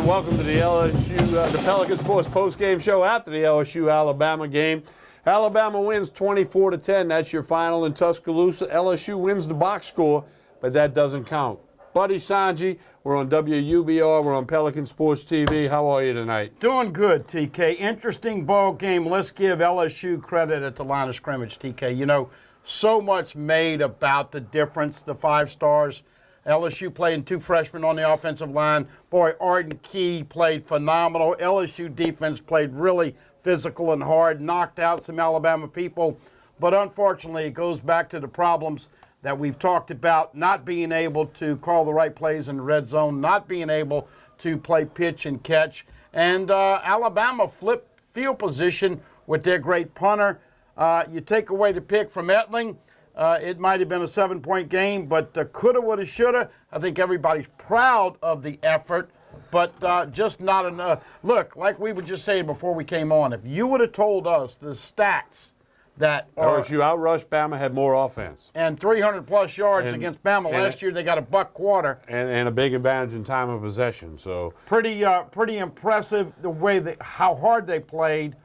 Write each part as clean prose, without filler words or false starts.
welcome to the the Pelican Sports postgame show after the LSU-Alabama game. Alabama wins 24-10. That's your final in Tuscaloosa. LSU wins the box score, but that doesn't count. Buddy Sanji, we're on WUBR. We're on Pelican Sports TV. How are you tonight? Doing good, TK. Interesting ball game. Let's give LSU credit at the line of scrimmage, TK. You know, so much made about the difference, the 5 stars. LSU playing 2 freshmen on the offensive line. Boy, Arden Key played phenomenal. LSU defense played really physical and hard, knocked out some Alabama people. But unfortunately, it goes back to the problems that we've talked about, not being able to call the right plays in the red zone, not being able to play pitch and catch. And Alabama flipped field position with their great punter. You take away the pick from Etling, it might have been a 7-point game, but coulda, woulda, shoulda. I think everybody's proud of the effort, but just not enough. Look, like we were just saying before we came on, if you would have told us the stats that LSU outrushed Bama, had more offense. And 300-plus yards against Bama last year. They got a $1.25. And a big advantage in time of possession. So pretty impressive the way how hard they played,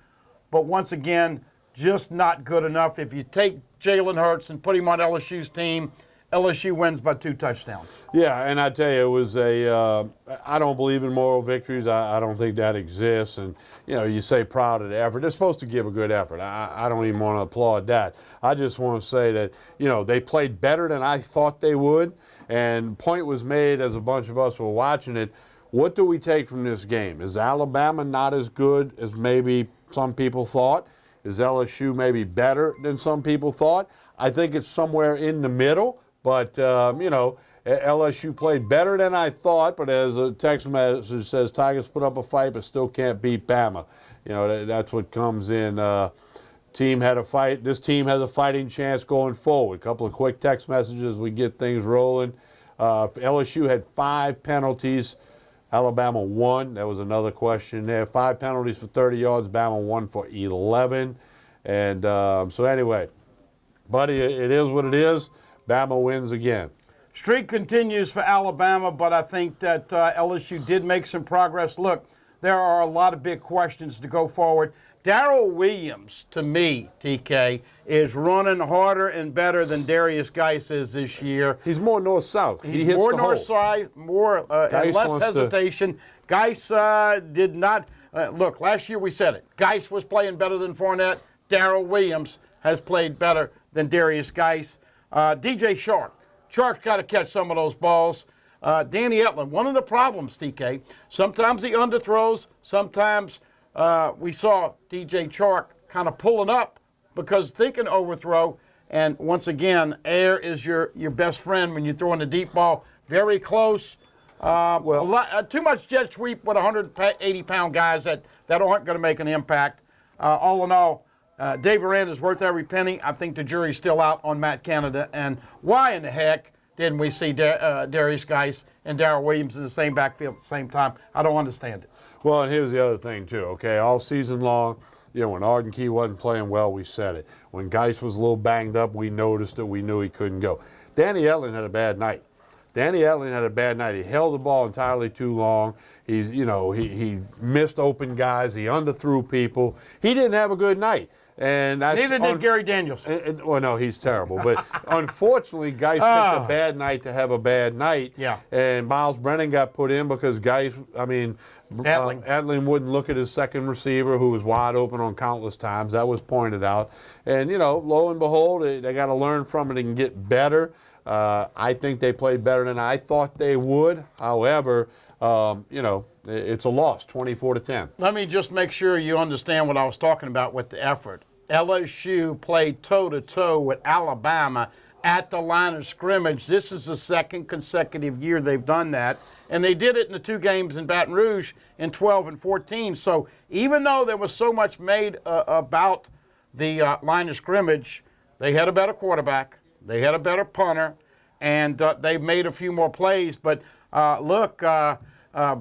but once again, just not good enough. If you take Jalen Hurts and put him on LSU's team, LSU wins by 2 touchdowns. Yeah, and I tell you, it was I don't believe in moral victories. I don't think that exists. And, you know, you say proud of the effort. They're supposed to give a good effort. I don't even want to applaud that. I just want to say that, you know, they played better than I thought they would. And point was made as a bunch of us were watching it. What do we take from this game? Is Alabama not as good as maybe some people thought? Is LSU maybe better than some people thought? I think it's somewhere in the middle. But, you know, LSU played better than I thought, but as a text message says, Tigers put up a fight but still can't beat Bama. You know, that's what comes in. Team had a fight. This team has a fighting chance going forward. A couple of quick text messages. We get things rolling. LSU had 5 penalties. Alabama 1. That was another question there. 5 penalties for 30 yards. Bama 1 for 11. And so anyway, buddy, it is what it is. Bama wins again. Streak continues for Alabama, but I think that LSU did make some progress. Look, there are a lot of big questions to go forward. Darrell Williams, to me, TK, is running harder and better than Darius Geis is this year. He's more north-south. He's more north-side, and less hesitation. Geis did not look, last year we said it. Geis was playing better than Fournette. Darrell Williams has played better than Darius Geis. DJ Chark. Chark's got to catch some of those balls. Danny Etling, one of the problems, TK, sometimes he underthrows, sometimes we saw DJ Chark kind of pulling up because thinking overthrow, and once again, air is your best friend when you're throwing the deep ball. Very close. Too much jet sweep with 180-pound guys that aren't going to make an impact. All in all, Dave Aranda's worth every penny. I think the jury's still out on Matt Canada. And why in the heck didn't we see Darius Geis and Darrell Williams in the same backfield at the same time? I don't understand it. Well, and here's the other thing, too, okay? All season long, you know, when Arden Key wasn't playing well, we said it. When Geis was a little banged up, we noticed it. We knew he couldn't go. Danny Etling had a bad night. He held the ball entirely too long. He missed open guys. He underthrew people. He didn't have a good night. And neither did Gary Daniels. Well, no, he's terrible. But unfortunately, Geis picked a bad night to have a bad night. Yeah. And Miles Brennan got put in because Etling wouldn't look at his second receiver, who was wide open on countless times. That was pointed out. And, you know, lo and behold, they got to learn from it and get better. I think they played better than I thought they would. However, you know, it's a loss, 24-10. Let me just make sure you understand what I was talking about with the effort. LSU played toe-to-toe with Alabama at the line of scrimmage. This is the 2nd consecutive year they've done that. And they did it in the 2 games in Baton Rouge in 12 and 14. So even though there was so much made about the line of scrimmage, they had a better quarterback. They had a better punter. And they made a few more plays. But look,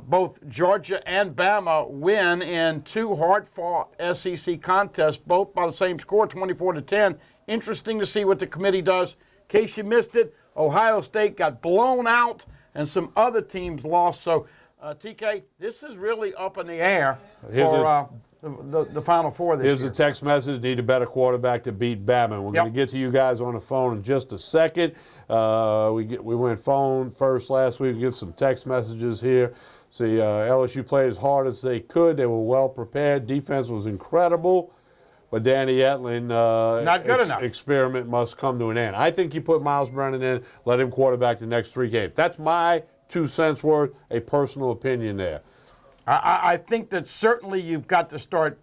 both Georgia and Bama win in 2 hard-fought SEC contests, both by the same score, 24-10. Interesting to see what the committee does. In case you missed it, Ohio State got blown out and some other teams lost. So TK, this is really up in the air Here's for the Final Four this Here's year. a text message. Need a better quarterback to beat Batman. We're going to get to you guys on the phone in just a second. We went phone first last week. We get some text messages here. See, LSU played as hard as they could. They were well prepared. Defense was incredible. But Danny Etling, Not good enough. Experiment must come to an end. I think you put Miles Brennan in, let him quarterback the next 3 games. That's my 2 cents worth, a personal opinion there. I think that certainly you've got to start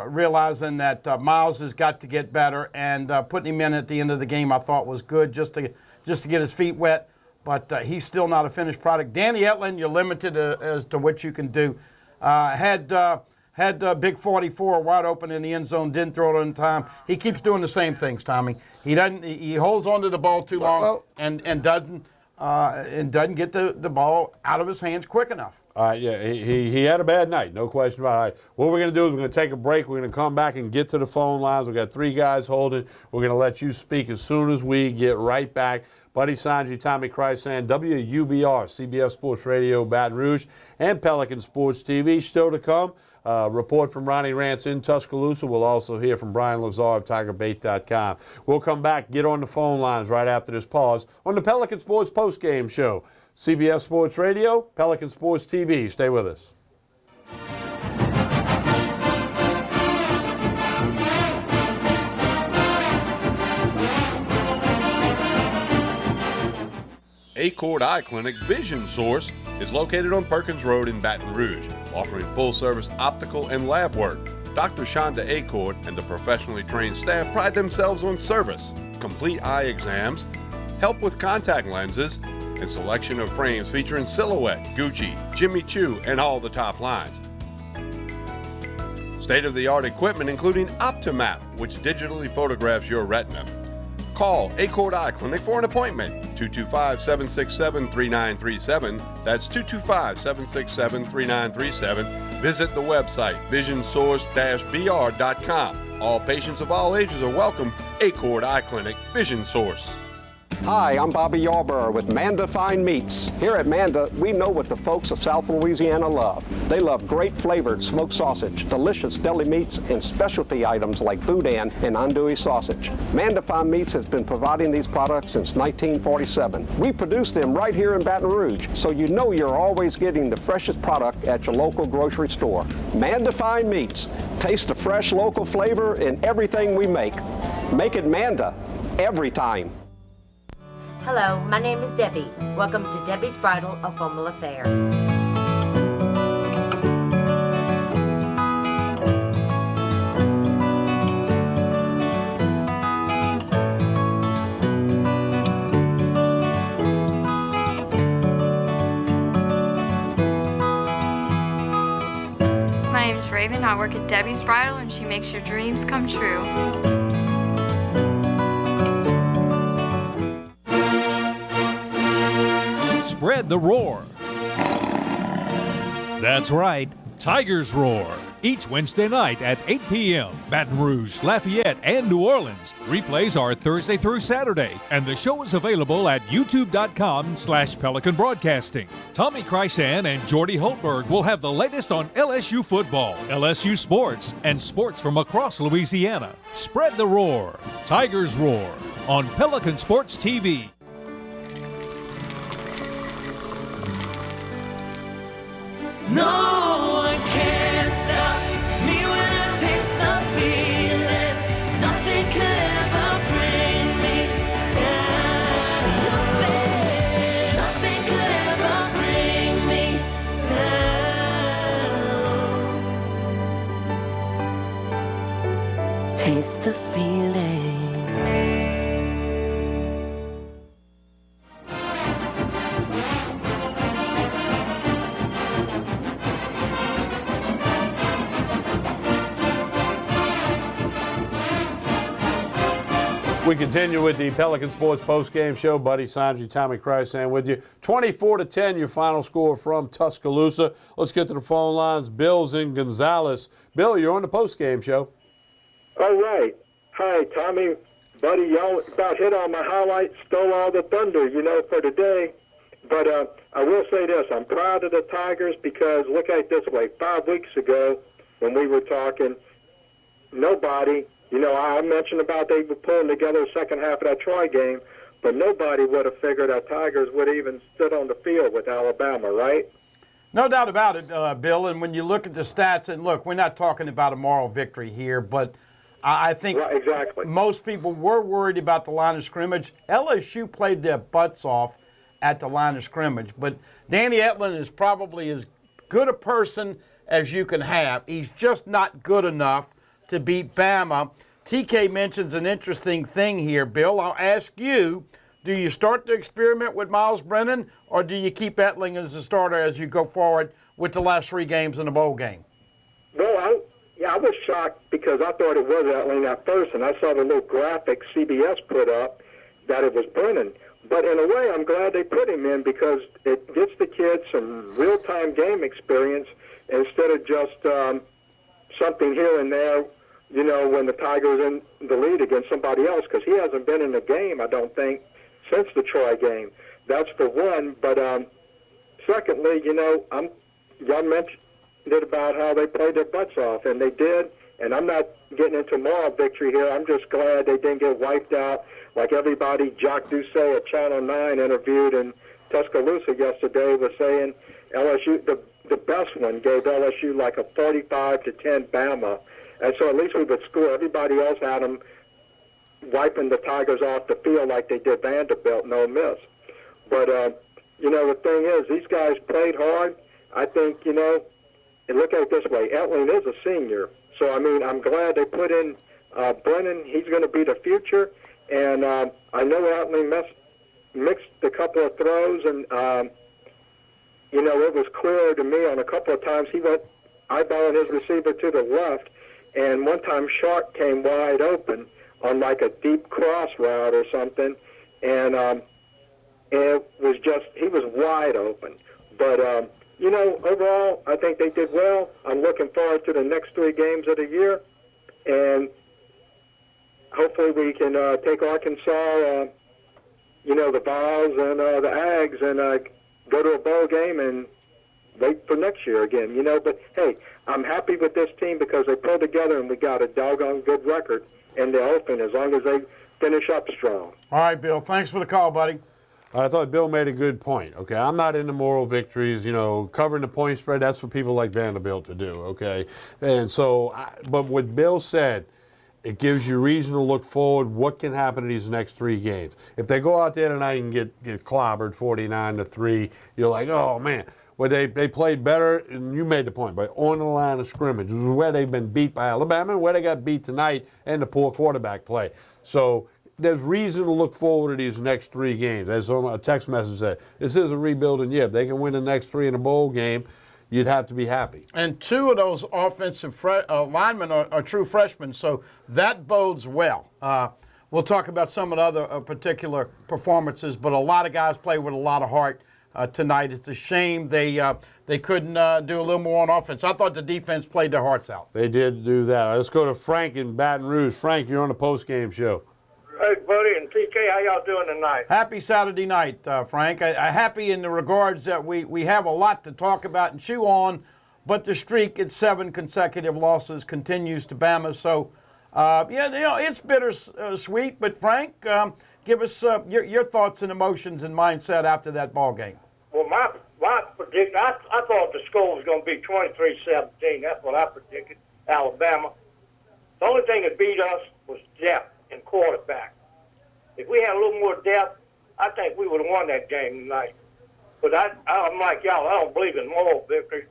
realizing that Miles has got to get better, and putting him in at the end of the game I thought was good just to get his feet wet, but he's still not a finished product. Danny Etling, you're limited as to what you can do. Had Big 44 wide open in the end zone, didn't throw it on time. He keeps doing the same things, Tommy. He holds onto the ball too long and doesn't get the ball out of his hands quick enough. All right, yeah, he had a bad night, no question about it. All right, what we're going to do is we're going to take a break. We're going to come back and get to the phone lines. We've got 3 guys holding. We're going to let you speak as soon as we get right back. Buddy Sanjay, Tommy Krysan, WUBR, CBS Sports Radio, Baton Rouge, and Pelican Sports TV. Still to come, report from Ronnie Rance in Tuscaloosa. We'll also hear from Brian Lazar of TigerBait.com. We'll come back, get on the phone lines right after this pause on the Pelican Sports Postgame Show. CBS Sports Radio, Pelican Sports TV. Stay with us. Acord Eye Clinic Vision Source is located on Perkins Road in Baton Rouge, offering full-service optical and lab work. Dr. Shonda Acord and the professionally trained staff pride themselves on service, complete eye exams, help with contact lenses, and selection of frames featuring Silhouette, Gucci, Jimmy Choo, and all the top lines. State-of-the-art equipment including Optimap, which digitally photographs your retina. Call Acord Eye Clinic for an appointment, 225-767-3937. That's 225-767-3937. Visit the website, visionsource-br.com. All patients of all ages are welcome. Acord Eye Clinic, Vision Source. Hi, I'm Bobby Yarborough with Manda Fine Meats. Here at Manda, we know what the folks of South Louisiana love. They love great flavored smoked sausage, delicious deli meats, and specialty items like boudin and andouille sausage. Manda Fine Meats has been providing these products since 1947. We produce them right here in Baton Rouge, so you know you're always getting the freshest product at your local grocery store. Manda Fine Meats. Taste the fresh local flavor in everything we make. Make it Manda every time. Hello, my name is Debbie. Welcome to Debbie's Bridal, a Formal Affair. My name is Raven. I work at Debbie's Bridal, and she makes your dreams come true. Spread the roar. That's right, Tigers Roar. Each Wednesday night at 8 p.m. Baton Rouge, Lafayette, and New Orleans. Replays are Thursday through Saturday, and the show is available at youtube.com/Pelican Broadcasting. Tommy Krysan and Jordy Holtberg will have the latest on LSU football, LSU sports, and sports from across Louisiana. Spread the roar. Tigers Roar on Pelican Sports TV. No one can stop me when I taste the feeling. Nothing could ever bring me down. Nothing could ever bring me down. Taste the feeling. We continue with the Pelican Sports Postgame Show. Buddy Sanjay, Tommy Krysan with you. 24-10, your final score from Tuscaloosa. Let's get to the phone lines. Bill's in Gonzales. Bill, you're on the Postgame Show. All right. Hi, Tommy. Buddy, y'all about hit on my highlight, stole all the thunder, for today. But I will say this. I'm proud of the Tigers because look at it this way. 5 weeks ago when we were talking, nobody, I mentioned about they were pulling together the second half of that Troy game, but nobody would have figured our Tigers would have even stood on the field with Alabama, right? No doubt about it, Bill. And when you look at the stats, and look, we're not talking about a moral victory here, but I think Right, exactly. most people were worried about the line of scrimmage. LSU played their butts off at the line of scrimmage, but Danny Etling is probably as good a person as you can have. He's just not good enough to beat Bama. TK mentions an interesting thing here, Bill. I'll ask you, do you start to experiment with Miles Brennan, or do you keep Etling as a starter as you go forward with the last 3 games in the bowl game? Well, I was shocked because I thought it was Etling at first, and I saw the little graphic CBS put up that it was Brennan. But in a way, I'm glad they put him in because it gets the kids some real-time game experience instead of just something here and there, when the Tigers in the lead against somebody else, because he hasn't been in the game, I don't think, since the Troy game. That's for one. But secondly, y'all mentioned it about how they played their butts off, and they did. And I'm not getting into moral victory here. I'm just glad they didn't get wiped out like everybody. Jacques Doucet at Channel 9 interviewed in Tuscaloosa yesterday was saying LSU, the best one, gave LSU like a 45-10 Bama. And so at least we would score. Everybody else had them wiping the Tigers off the field like they did Vanderbilt, no miss. But, the thing is, these guys played hard. I think, and look at it this way, Etling is a senior. So, I'm glad they put in Brennan. He's going to be the future. And I know Etling mixed a couple of throws, and, it was clear to me on a couple of times he went eyeballing his receiver to the left, and one time Sharp came wide open on like a deep cross route or something, and it was just, he was wide open. But, overall, I think they did well. I'm looking forward to the next 3 games of the year, and hopefully we can take Arkansas, the Vols and the Ags, and go to a bowl game and wait for next year again, But, hey, I'm happy with this team because they pulled together and we got a doggone good record in the open as long as they finish up strong. All right, Bill. Thanks for the call, buddy. I thought Bill made a good point. Okay, I'm not into moral victories. Covering the point spread, that's for people like Vanderbilt to do. Okay, and so, but what Bill said, it gives you reason to look forward. What can happen in these next 3 games? If they go out there tonight and get clobbered 49-3, you're like, oh man. Well, they played better, and you made the point, but on the line of scrimmage, where they've been beat by Alabama, and where they got beat tonight, and the poor quarterback play. So there's reason to look forward to these next 3 games. As a text message said, this is a rebuilding year. If they can win the next 3 in a bowl game, you'd have to be happy. And 2 of those offensive linemen are true freshmen, so that bodes well. We'll talk about some of the other particular performances, but a lot of guys play with a lot of heart tonight. It's a shame they couldn't do a little more on offense. I thought the defense played their hearts out. They did do that. Let's go to Frank in Baton Rouge. Frank, you're on the post-game show. Hey, buddy, and TK, how y'all doing tonight? Happy Saturday night, Frank. Happy in the regards that we have a lot to talk about and chew on, but the streak at 7 consecutive losses continues to Bama. So, it's bittersweet. But Frank, give us your thoughts and emotions and mindset after that ball game. Well, my prediction, I thought the score was going to be 23-17. That's what I predicted, Alabama. The only thing that beat us was depth in quarterback. If we had a little more depth, I think we would have won that game tonight. But I'm like y'all, I don't believe in moral victory,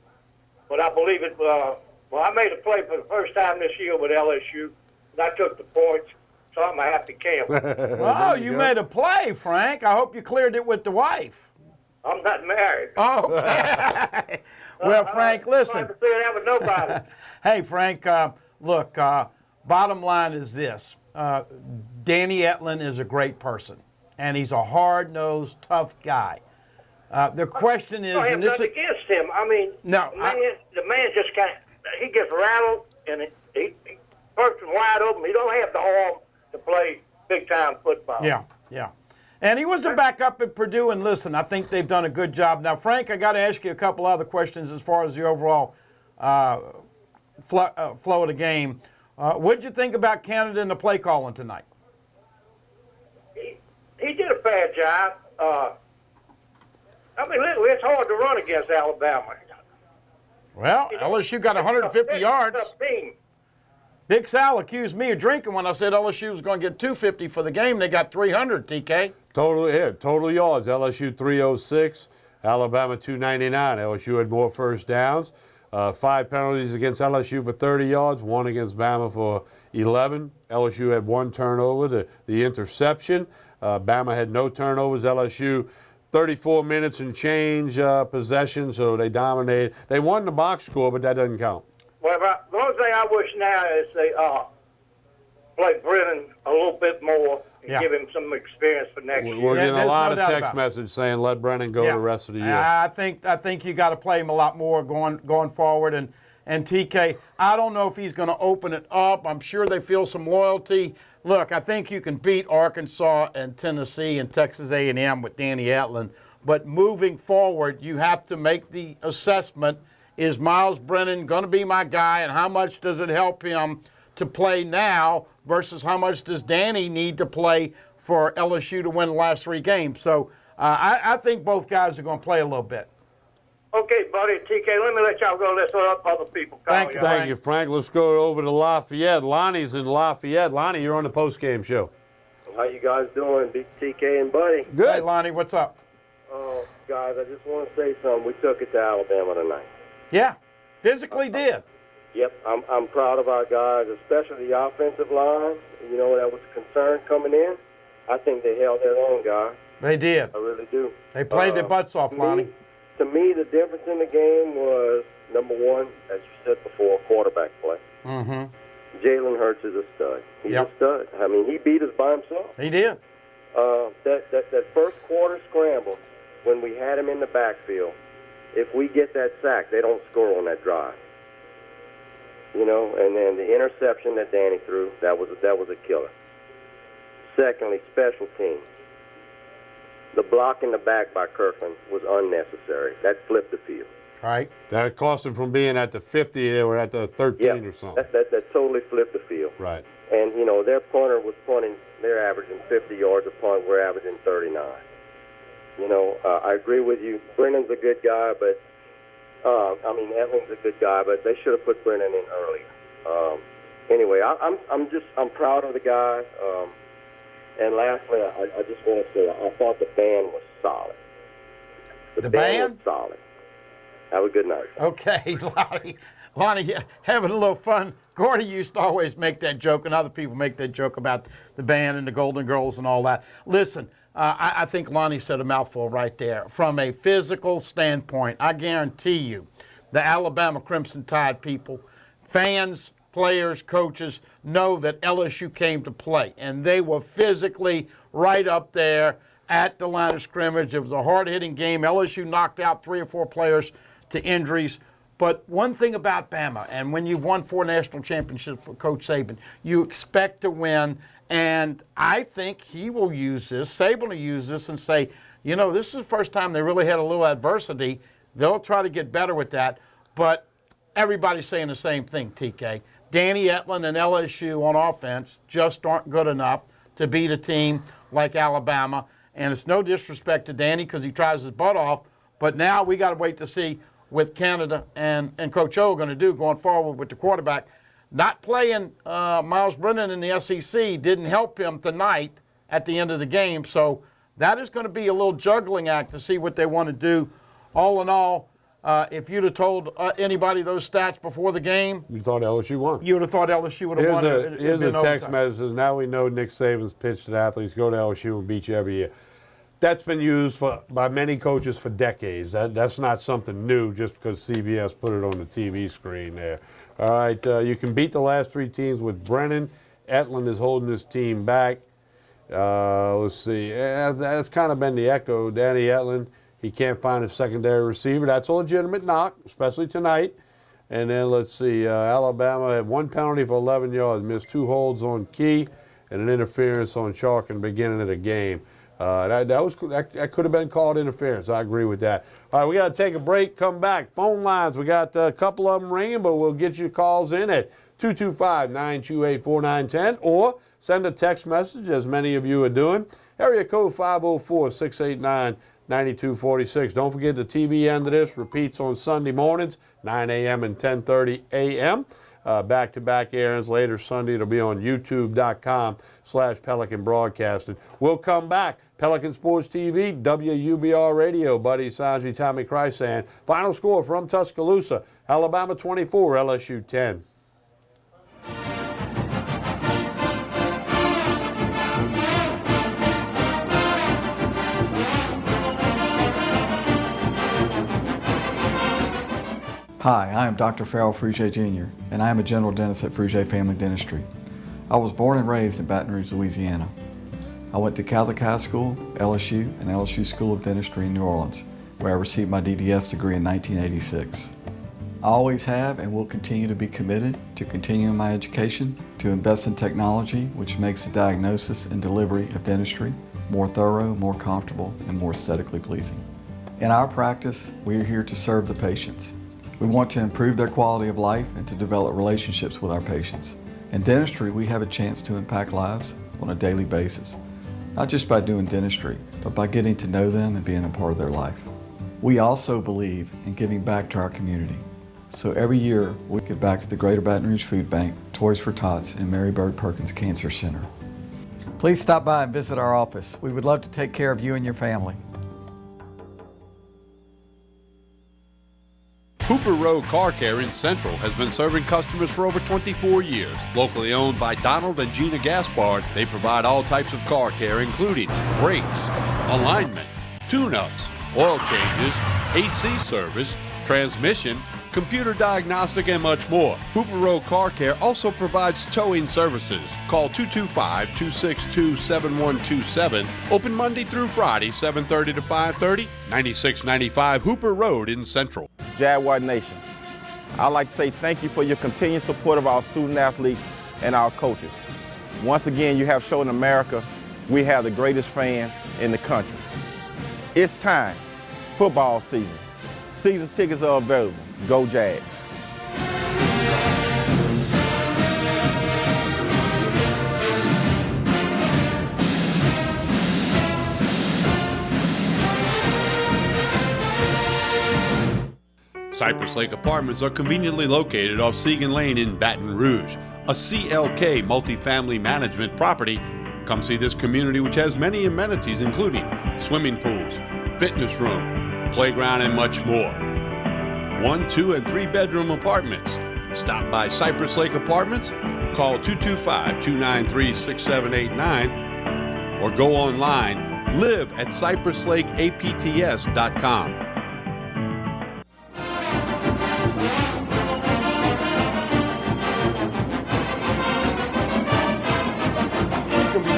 but I believe it. I made a play for the first time this year with LSU, and I took the points, so I'm a happy camper. Oh, you made a play, Frank. I hope you cleared it with the wife. I'm not married. Oh, okay. Well, Frank, listen. I'm not clear that with nobody. Hey, Frank, look, bottom line is this. Danny Etling is a great person, and he's a hard-nosed, tough guy. The question is, I have nothing against him. No, the man just he gets rattled, and he first and wide open. He don't have the arm to play big-time football. Yeah. And he was a backup at Purdue, and listen, I think they've done a good job. Now, Frank, I got to ask you a couple other questions as far as the overall flow of the game. What did you think about Canada in the play calling tonight? He did a fair job. I mean, it's hard to run against Alabama. Well, LSU got 150 yards. Tough team. Big Sal accused me of drinking when I said LSU was going to get 250 for the game. They got 300, TK. Total yards. LSU 306, Alabama 299. LSU had more first downs. 5 penalties against LSU for 30 yards, 1 against Bama for 11. LSU had 1 turnover, the interception. Bama had no turnovers. LSU 34 minutes and change possession, so they dominated. They won the box score, but that doesn't count. Well, the only thing I wish now is they play Brennan a little bit more and give him some experience for next year. We're getting a lot of doubt text about it. messages saying let Brennan go the rest of the year. I think you got to play him a lot more going forward. And TK, I don't know if he's going to open it up. I'm sure they feel some loyalty. Look, I think you can beat Arkansas and Tennessee and Texas A&M with Danny Etling. But moving forward, you have to make the assessment, is Miles Brennan going to be my guy, and how much does it help him to play now versus how much does Danny need to play for LSU to win the last 3 games? So I think both guys are going to play a little bit. Okay, buddy, TK, let me let y'all go. Let's let other people call Thank you, y'all. Thank you, Frank. Let's go over to Lafayette. Lonnie's in Lafayette. Lonnie, you're on the post-game show. How you guys doing, Big TK and Buddy? Good. Hey, Lonnie, what's up? Oh, guys, I just want to say something. We took it to Alabama tonight. Yeah, physically did. Yep, I'm proud of our guys, especially the offensive line. You know, that was a concern coming in. I think they held their own, guys. They did. I really do. They played their butts off, Lonnie. To me, the difference in the game was, number one, as you said before, quarterback play. Mm-hmm. Jalen Hurts is a stud. He's Yep. a stud. I mean, he beat us by himself. He did. That first quarter scramble, when we had him in the backfield, if we get that sack, they don't score on that drive. You know, and then the interception that Danny threw, that was a killer. Secondly, special teams. The block in the back by Kirkland was unnecessary. That flipped the field. Right. That cost them from being at the 50, they were at the 13 or something. That totally flipped the field. Right. And, you know, their punter was punting, they're averaging 50 yards a punt, we're averaging 39. You know, I agree with you. Brennan's a good guy, but, Etling's a good guy, but they should have put Brennan in earlier. Anyway, I'm proud of the guys. And lastly, I just want to say, I thought the band was solid. The band was solid. Have a good night. Okay, Lonnie, having a little fun. Gordy used to always make that joke, and other people make that joke about the band and the Golden Girls and all that. Listen, I think Lonnie said a mouthful right there. From a physical standpoint, I guarantee you, the Alabama Crimson Tide people, fans, players, coaches, know that LSU came to play, and they were physically right up there at the line of scrimmage. It was a hard-hitting game. LSU knocked out 3 or 4 players to injuries. But one thing about Bama, and when you've won 4 national championships with Coach Saban, you expect to win, and I think he will use this, Saban will use this and say, you know, this is the first time they really had a little adversity. They'll try to get better with that, but everybody's saying the same thing, TK. Danny Etling and LSU on offense just aren't good enough to beat a team like Alabama. And it's no disrespect to Danny because he tries his butt off. But now we got to wait to see what Canada and Coach O are going to do going forward with the quarterback. Not playing Miles Brennan in the SEC didn't help him tonight at the end of the game. So that is going to be a little juggling act to see what they want to do. All in all, if you'd have told anybody those stats before the game, You thought LSU won. you would have thought LSU would have won. Here's a text message. Now we know Nick Saban's pitched to athletes, go to LSU and beat you every year. That's been used by many coaches for decades. That's not something new just because CBS put it on the TV screen there. All right, you can beat the last 3 teams with Brennan. Etling is holding his team back. Let's see. That's kind of been the echo. Danny Etling, he can't find a secondary receiver. That's a legitimate knock, especially tonight. And then let's see. Alabama had 1 penalty for 11 yards, missed 2 holds on Key, and an interference on Chalk in the beginning of the game. That could have been called interference. I agree with that. All right, we got to take a break. Come back. Phone lines. We got a couple of them ringing, but we'll get your calls in at 225-928-4910 or send a text message, as many of you are doing. Area code 504-689-9246. Don't forget the TV end of this repeats on Sunday mornings, 9 a.m. and 10:30 a.m. Back-to-back airings later Sunday. It'll be on youtube.com/Pelican Broadcasting. We'll come back. Pelican Sports TV, WUBR Radio, Buddy Sanji, Tommy Krysan. Final score from Tuscaloosa, Alabama 24, LSU 10. Hi, I am Dr. Farrell Frugier Jr., and I am a general dentist at Frugier Family Dentistry. I was born and raised in Baton Rouge, Louisiana. I went to Catholic High School, LSU, and LSU School of Dentistry in New Orleans, where I received my DDS degree in 1986. I always have and will continue to be committed to continuing my education, to invest in technology which makes the diagnosis and delivery of dentistry more thorough, more comfortable, and more aesthetically pleasing. In our practice, we are here to serve the patients. We want to improve their quality of life and to develop relationships with our patients. In dentistry, we have a chance to impact lives on a daily basis, not just by doing dentistry, but by getting to know them and being a part of their life. We also believe in giving back to our community. So every year, we give back to the Greater Baton Rouge Food Bank, Toys for Tots, and Mary Bird Perkins Cancer Center. Please stop by and visit our office. We would love to take care of you and your family. Hooper Road Car Care in Central has been serving customers for over 24 years. Locally owned by Donald and Gina Gaspard, they provide all types of car care, including brakes, alignment, tune-ups, oil changes, AC service, transmission, computer diagnostic, and much more. Hooper Road Car Care also provides towing services. Call 225-262-7127. Open Monday through Friday, 7:30 to 5:30, 9695 Hooper Road in Central. Jaguar Nation, I'd like to say thank you for your continued support of our student athletes and our coaches. Once again, you have shown America we have the greatest fans in the country. It's time. Football season. Season tickets are available. Go Jags. Cypress Lake Apartments are conveniently located off Segan Lane in Baton Rouge, a CLK multifamily management property. Come see this community, which has many amenities including swimming pools, fitness room, playground, and much more. 1, 2, and 3 bedroom apartments. Stop by Cypress Lake Apartments, call 225-293-6789, or go online, live at cypresslakeapts.com.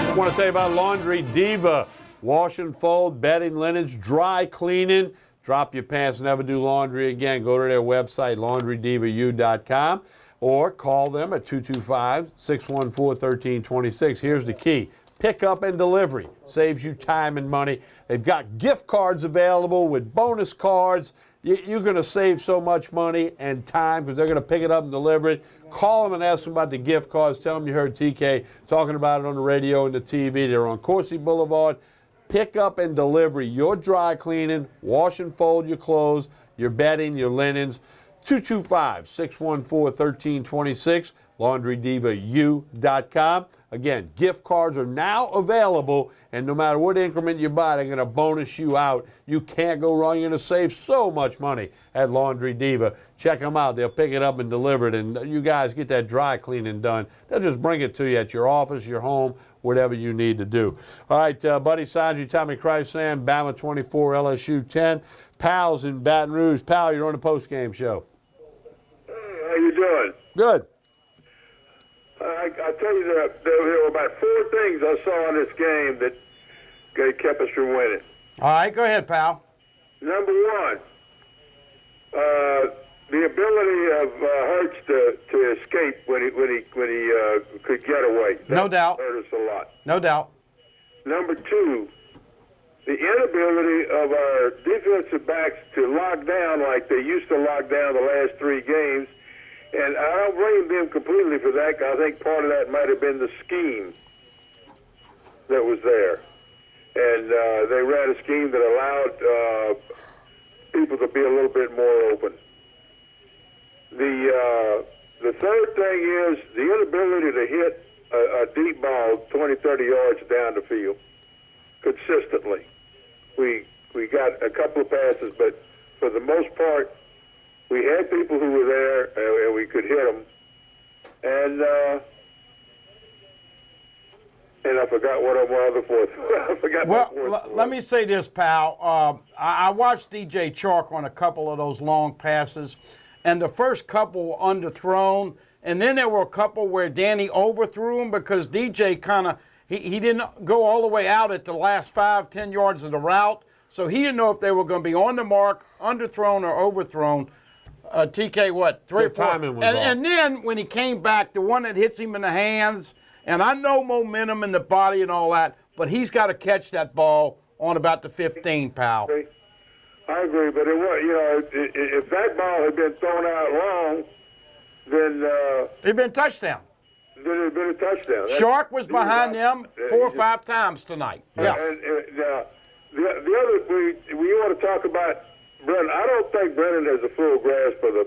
I want to tell you about Laundry Diva. Wash and fold, bedding, linens, dry cleaning. Drop your pants, never do laundry again. Go to their website, laundrydivau.com, or call them at 225-614-1326. Here's the key. Pickup and delivery. Saves you time and money. They've got gift cards available with bonus cards. You're going to save so much money and time because they're going to pick it up and deliver it. Call them and ask them about the gift cards. Tell them you heard TK talking about it on the radio and the TV. They're on Coursey Boulevard. Pick up and delivery. Your dry cleaning, wash and fold your clothes, your bedding, your linens. 225-614-1326, laundrydivau.com. Again, gift cards are now available, and no matter what increment you buy, they're going to bonus you out. You can't go wrong. You're going to save so much money at Laundry Diva. Check them out. They'll pick it up and deliver it, and you guys get that dry cleaning done. They'll just bring it to you at your office, your home, whatever you need to do. All right, Buddy Sanji, Tommy Krysan, Bama 24, LSU 10. Pal's in Baton Rouge. Pal, you're on the postgame show. How you doing? Good. I tell you that there were about 4 things I saw in this game that kept us from winning. All right, go ahead, pal. Number 1, the ability of Hurts to escape when he could get away. No doubt. Hurt us a lot. No doubt. Number 2, the inability of our defensive backs to lock down like they used to lock down the last 3 games. And I don't blame them completely for that. 'Cause I think part of that might have been the scheme that was there. And they ran a scheme that allowed people to be a little bit more open. The third thing is the inability to hit a deep ball 20, 30 yards down the field consistently. We got a couple of passes, but for the most part, we had people who were there and we could hit them. And I forgot what my other fourth. I forgot. Well, let me say this, pal. I watched DJ Chark on a couple of those long passes, and the first couple were underthrown, and then there were a couple where Danny overthrew him because DJ kind of he didn't go all the way out at the last 5, 10 yards of the route, so he didn't know if they were going to be on the mark, underthrown, or overthrown. TK, what, 3 or 4? Timing was off. And then when he came back, the one that hits him in the hands, and I know momentum in the body and all that, but he's got to catch that ball on about the 15, pal. I agree, but it was, if that ball had been thrown out long, then it'd been a touchdown. Then it'd been a touchdown. Shark was behind them 4 or 5 times tonight. Yeah. And the other, we want to talk about Brennan. I don't think Brennan has a full grasp of the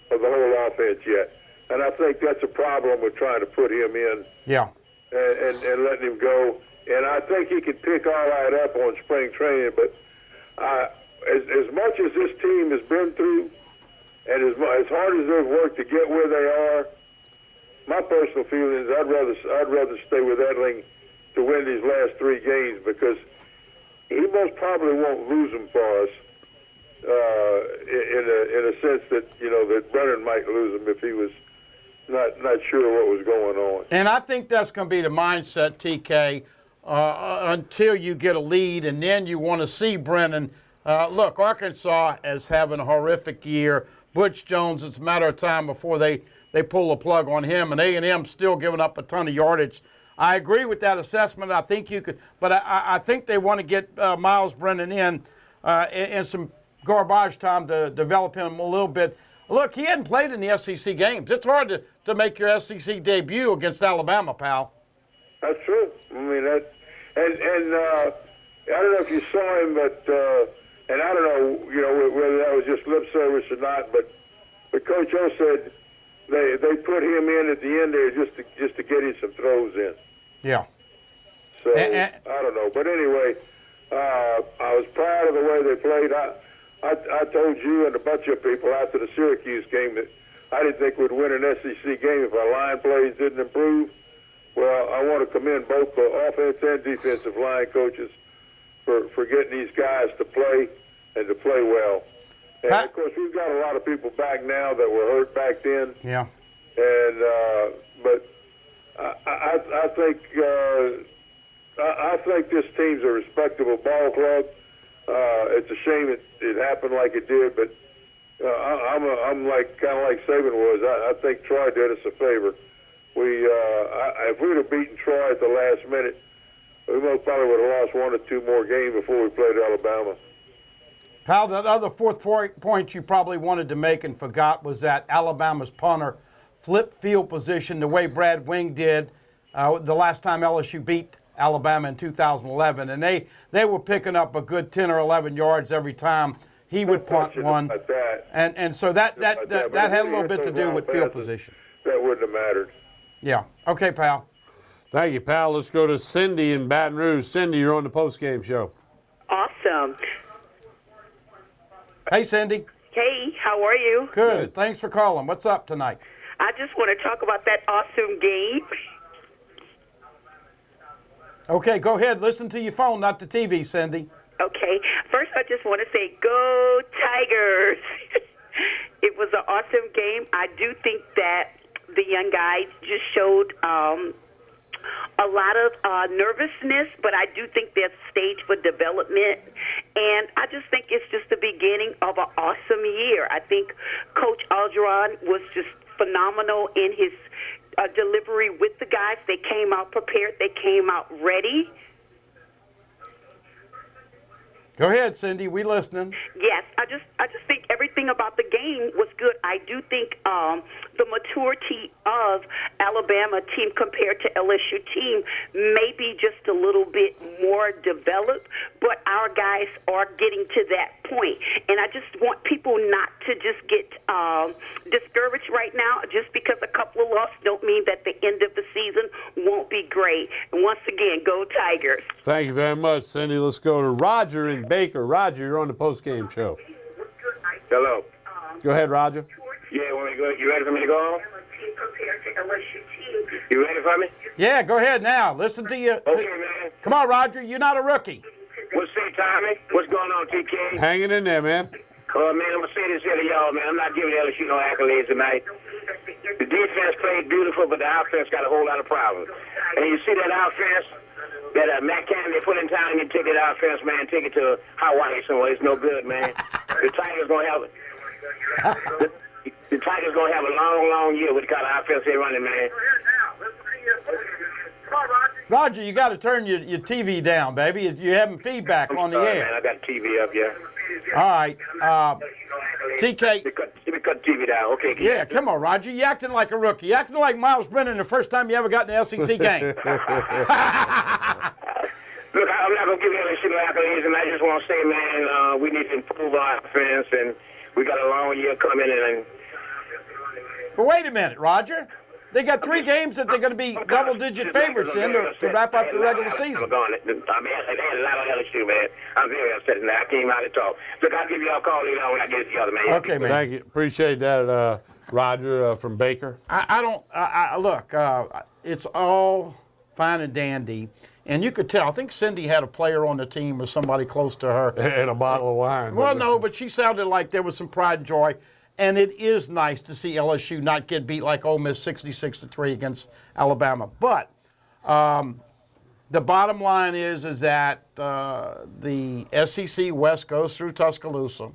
whole offense yet. And I think that's a problem with trying to put him in and letting him go. And I think he could pick all that up on spring training. But as much as this team has been through and as hard as they've worked to get where they are, my personal feeling is I'd rather stay with Edling to win these last 3 games because he most probably won't lose them for us in a sense that, that Brennan might lose them if he was not sure what was going on. And I think that's going to be the mindset, TK, until you get a lead, and then you want to see Brennan. Look, Arkansas is having a horrific year. Butch Jones, it's a matter of time before they pull a plug on him, and A&M still giving up a ton of yardage. I agree with that assessment. I think you could, but I think they want to get Miles Brennan in some garbage time to develop him a little bit. Look, he hadn't played in the SEC games. It's hard to make your SEC debut against Alabama, pal. That's true. I mean, and I don't know if you saw him, but and I don't know, whether that was just lip service or not, but Coach O said they put him in at the end there just to get him some throws in. Yeah. So I don't know, but anyway, I was proud of the way they played. I told you and a bunch of people after the Syracuse game that I didn't think we'd win an SEC game if our line plays didn't improve. Well, I want to commend both the offense and defensive line coaches for getting these guys to play and to play well. And, of course, we've got a lot of people back now that were hurt back then. Yeah. And but I think this team's a respectable ball club. It's a shame it happened like it did, but I'm like kind of like Saban was. I think Troy did us a favor. If we'd have beaten Troy at the last minute, we most probably would have lost 1 or 2 more games before we played Alabama. Pal, that other fourth point you probably wanted to make and forgot was that Alabama's punter flipped field position the way Brad Wing did the last time LSU beat Alabama in 2011. And they were picking up a good 10 or 11 yards every time he would punt one. And so that had a little bit to do with field position. That wouldn't have mattered. Yeah. Okay, pal. Thank you, pal. Let's go to Cindy in Baton Rouge. Cindy, you're on the post-game show. Awesome. Hey, Cindy. Hey, how are you? Good. Thanks for calling. What's up tonight? I just want to talk about that awesome game. Okay, go ahead. Listen to your phone, not the TV, Cindy. Okay. First, I just want to say, go Tigers. It was an awesome game. I do think that the young guys just showed a lot of nervousness, but I do think there's a stage for development. And I just think it's just the beginning of an awesome year. I think Coach Algeron was just phenomenal in his delivery with the guys. They came out prepared. They came out ready. Go ahead, Cindy. We listening. Yes, I just think everything about the game was good. I do think the maturity of Alabama team compared to LSU team may be just a little bit more developed, but our guys are getting to that point. And I just want people not to just get discouraged right now. Just because a couple of losses don't mean that the end of the season won't be great. And once again, go Tigers. Thank you very much, Cindy. Let's go to Roger in Baker. Roger, you're on the post-game show. Hello. Go ahead, Roger. Yeah, want me to go? You ready for me to go on? You ready for me? Yeah, go ahead now. Listen to you. Okay, man. Come on, Roger. You're not a rookie. What's say, Tommy? What's going on, TK? Hanging in there, man. Oh, man, I'm going to say this here to y'all, man. I'm not giving LSU no accolades tonight. The defense played beautiful, but the offense got a whole lot of problems. And you see that offense that Matt Cannon, they put in time, you take that offense, man, take it to Hawaii somewhere. It's no good, man. The Tigers going to have it. The Tigers going to have a long, long year with the kind of offense they're running, man. Roger, you got to turn your TV down, baby. You're having feedback on the Sorry, air. man, I got the TV up, yeah. All right. TK. Let me cut the TV down. Okay. Yeah, come on, Roger. You acting like a rookie. You acting like Miles Brennan the first time you ever got in the SEC game. Look, I'm not going to give LSU no accolades, and I just want to say, man, we need to improve our offense, and we got a long year coming in. But wait a minute, Roger. They got 3 games that they're going to be double-digit favorites in to wrap up the regular season. I mean, they had a lot of LSU, man. I'm very upset tonight. I came out to talk. Look, I'll give you all a call later on when I get together, man. Okay, man. Thank you. Appreciate that, Roger from Baker. Look, it's all fine and dandy. And you could tell, I think Cindy had a player on the team or somebody close to her. And a bottle of wine. Well, no, but she sounded like there was some pride and joy. And it is nice to see LSU not get beat like Ole Miss 66-3 against Alabama. But the bottom line is that the SEC West goes through Tuscaloosa.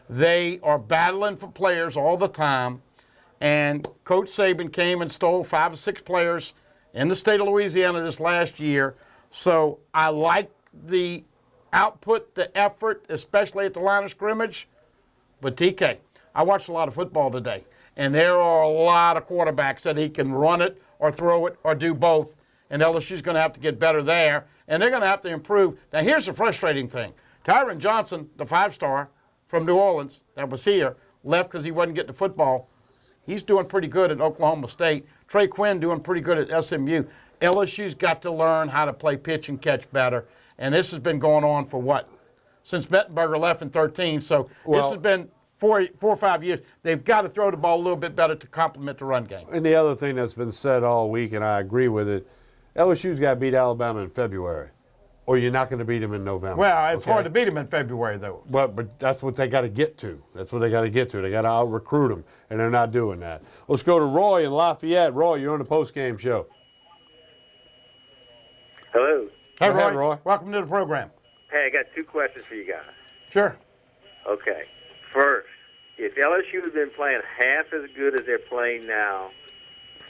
They are battling for players all the time. And Coach Saban came and stole 5 or 6 players in the state of Louisiana this last year. So I like the output, the effort, especially at the line of scrimmage. But TK, I watched a lot of football today, and there are a lot of quarterbacks that he can run it or throw it or do both, and LSU's going to have to get better there, and they're going to have to improve. Now, here's the frustrating thing. Tyron Johnson, the 5-star from New Orleans that was here, left because he wasn't getting the football. He's doing pretty good at Oklahoma State. Trey Quinn doing pretty good at SMU. LSU's got to learn how to play pitch and catch better, and this has been going on for what? Since Mettenberger left in 13, so this has been 4 or 5 years. They've got to throw the ball a little bit better to complement the run game. And the other thing that's been said all week, and I agree with it, LSU's got to beat Alabama in February, or you're not going to beat them in November. Well, it's hard to beat them in February, though. But that's what they got to get to. That's what they got to get to. They got to out-recruit them, and they're not doing that. Let's go to Roy in Lafayette. Roy, you're on the post-game show. Hello. Hey, Go ahead, Roy. Welcome to the program. Hey, I got 2 questions for you guys. Sure. Okay. First, if LSU has been playing half as good as they're playing now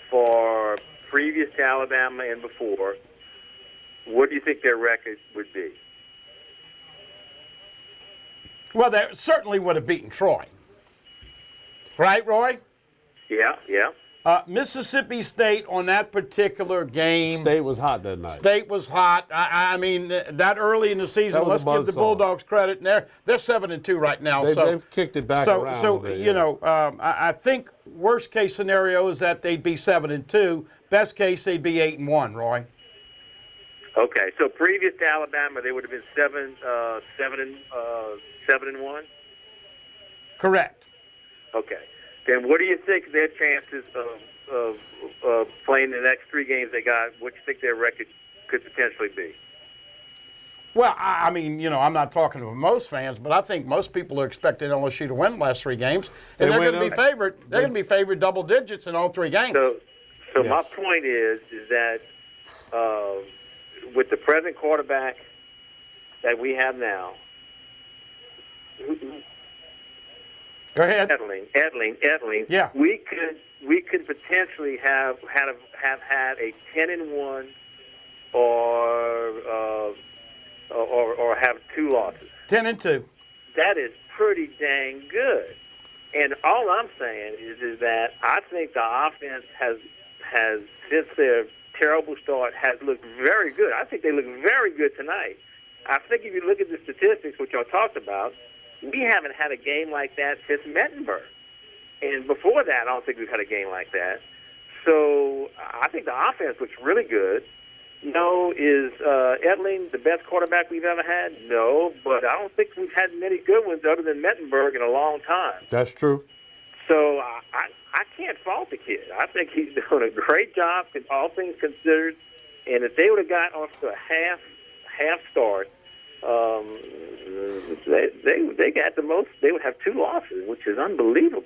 for previous to Alabama and before, what do you think their record would be? Well, they certainly would have beaten Troy. Right, Roy? Yeah. Mississippi State on that particular game. State was hot that night. State was hot. I mean, that early in the season, let's give the Bulldogs credit. And they're 7-2 right now. They've kicked it back around. So you know, I think worst case scenario is that they'd be 7-2. Best case, they'd be 8-1. Roy. Okay, so previous to Alabama, they would have been 7-1. Correct. Okay. Then what do you think their chances of playing the next 3 games they got? What do you think their record could potentially be? Well, I mean, you know, I'm not talking to most fans, but I think most people are expecting LSU to win the last 3 games, and they're going to be favored. They're going to be favored double digits in all 3 games. So my point is that with the present quarterback that we have now. Go ahead. Edling. Yeah. We could potentially have had a 10-1 or have 2 losses. 10-2. That is pretty dang good. And all I'm saying is that I think the offense has since their terrible start has looked very good. I think they look very good tonight. I think if you look at the statistics, which I talked about, we haven't had a game like that since Mettenberg. And before that, I don't think we've had a game like that. So I think the offense looks really good. No, is Etling the best quarterback we've ever had? No, but I don't think we've had many good ones other than Mettenberg in a long time. That's true. So I can't fault the kid. I think he's doing a great job, all things considered. And if they would have got off to a half start, they got the most. They would have 2 losses, which is unbelievable.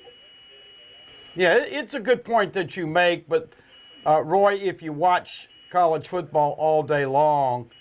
Yeah, it's a good point that you make, but Roy, if you watch college football all day long,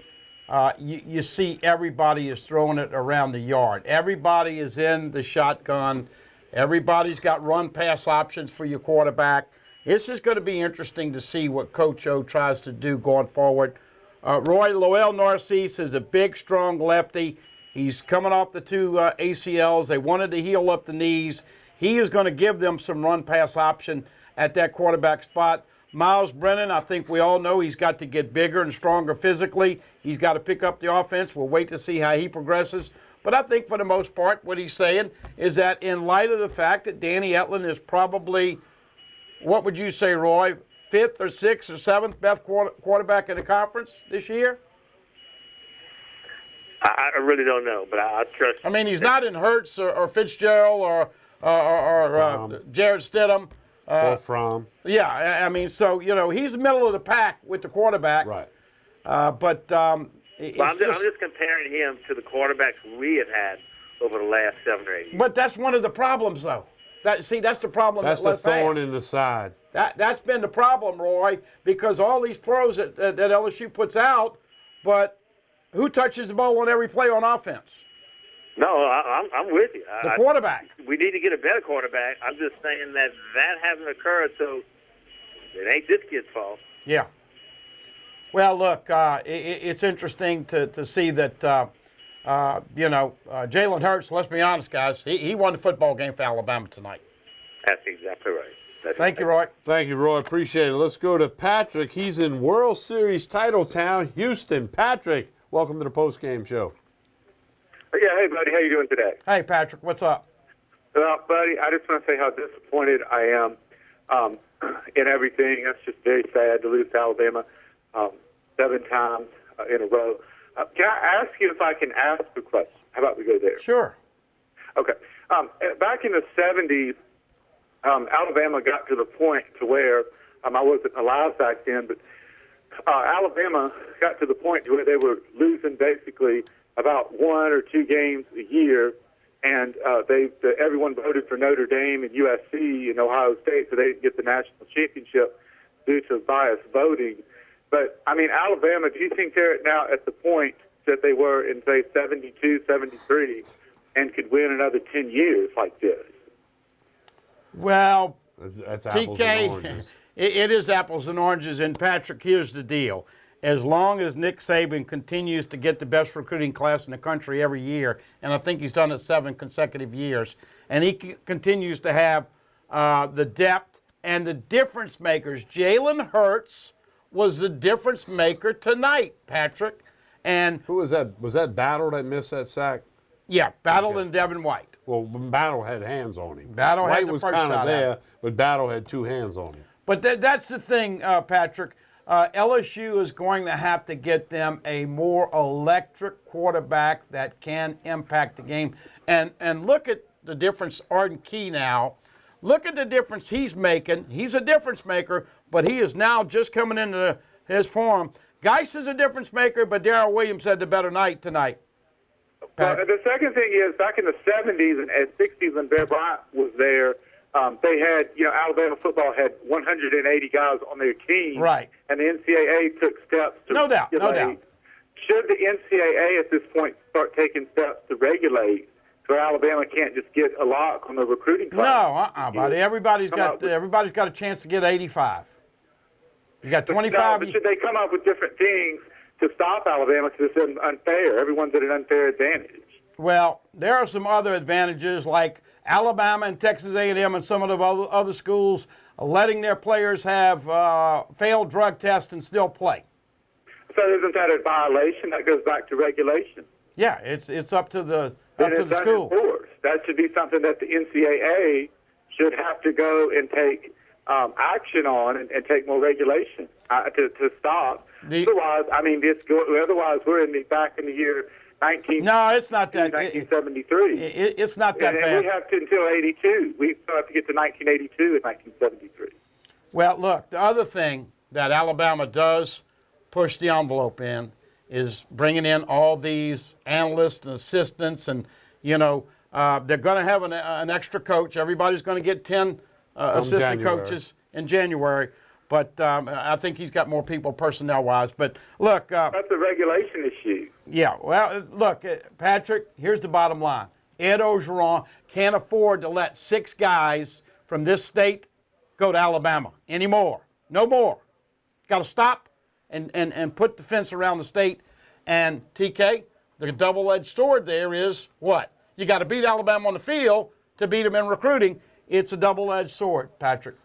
you see everybody is throwing it around the yard. Everybody is in the shotgun. Everybody's got run-pass options for your quarterback. This is going to be interesting to see what Coach O tries to do going forward. Roy, Lowell Narcisse is a big, strong lefty. He's coming off the 2 ACLs. They wanted to heal up the knees. He is going to give them some run-pass option at that quarterback spot. Miles Brennan, I think we all know he's got to get bigger and stronger physically. He's got to pick up the offense. We'll wait to see how he progresses. But I think for the most part, what he's saying is that in light of the fact that Danny Etling is probably, what would you say, Roy, 5th or 6th or 7th best quarterback in the conference this year? I really don't know, but I trust. I mean, he's not in Hurts or Fitzgerald or Jared Stidham. Or Fromm. Yeah, I mean, so, he's the middle of the pack with the quarterback. Right. I'm just comparing him to the quarterbacks we have had over the last 7 or 8 years. But that's one of the problems, though. That's the problem. That's the thorn in the side. That's been the problem, Roy, because all these pros that LSU puts out, but who touches the ball on every play on offense? No, I'm with you. The quarterback. We need to get a better quarterback. I'm just saying that hasn't occurred, so it ain't this kid's fault. Yeah. Well, look, it's interesting to see that, Jalen Hurts, let's be honest, guys, he won the football game for Alabama tonight. That's exactly right. Thank you, Roy. Thank you, Roy. Appreciate it. Let's go to Patrick. He's in World Series title town, Houston. Patrick, welcome to the postgame show. Yeah, hey, buddy. How you doing today? Hey, Patrick. What's up? Well, buddy, I just want to say how disappointed I am in everything. That's just very sad to lose to Alabama 7 times in a row. Can I ask you if I can ask a question? How about we go there? Sure. Okay. Back in the 70s, Alabama got to the point to where I wasn't alive back then, but Alabama got to the point to where they were losing basically about 1 or 2 games a year, and everyone voted for Notre Dame and USC and Ohio State, so they didn't get the national championship due to biased voting. But, I mean, Alabama, do you think they're now at the point that they were in, say, 72, 73, and could win another 10 years like this? Well, that's apples TK, and oranges. It is apples and oranges. And, Patrick, here's the deal. As long as Nick Saban continues to get the best recruiting class in the country every year, and I think he's done it 7 consecutive years, and he continues to have the depth and the difference makers. Jalen Hurts was the difference maker tonight, Patrick. And who was that? Was that Battle that missed that sack? Yeah, Battle and Devin White. Well, Battle had hands on him. Battle White had the was first kind shot of there, at him. but Battle had 2 hands on him. But that's the thing, Patrick. LSU is going to have to get them a more electric quarterback that can impact the game. And look at the difference, Arden Key now. Look at the difference he's making. He's a difference maker, but he is now just coming into his form. Geis is a difference maker, but Darrell Williams had the better night tonight. Well, the second thing is, back in the 70s and 60s when Bear Bryant was there, they had, Alabama football had 180 guys on their team. Right. And the NCAA took steps to regulate. No doubt. Should the NCAA at this point start taking steps to regulate so Alabama can't just get a lock on the recruiting class? No, buddy. Everybody's got a chance to get 85. You got 25. But should they come up with different things to stop Alabama because it's unfair? Everyone's at an unfair advantage. Well, there are some other advantages like Alabama and Texas A&M and some of the other schools letting their players have failed drug tests and still play. So isn't that a violation? That goes back to regulation. Yeah, it's up to the And school. unenforced. That should be something that the NCAA should have to go and take action on and take more regulation to stop. Otherwise, I mean, otherwise we're back in the year 1973. It's not that and bad. we have to until 82. We still have to get to 1982 and 1973. Well, look, the other thing that Alabama does push the envelope in is bringing in all these analysts and assistants, and they're going to have an extra coach. Everybody's going to get 10 assistant coaches in January. But I think he's got more people personnel-wise. But look, that's a regulation issue. Yeah. Well, look, Patrick. Here's the bottom line: Ed Orgeron can't afford to let 6 guys from this state go to Alabama anymore. No more. Got to stop and put the fence around the state. And TK, the double-edged sword there is what? You got to beat Alabama on the field to beat them in recruiting. It's a double-edged sword, Patrick.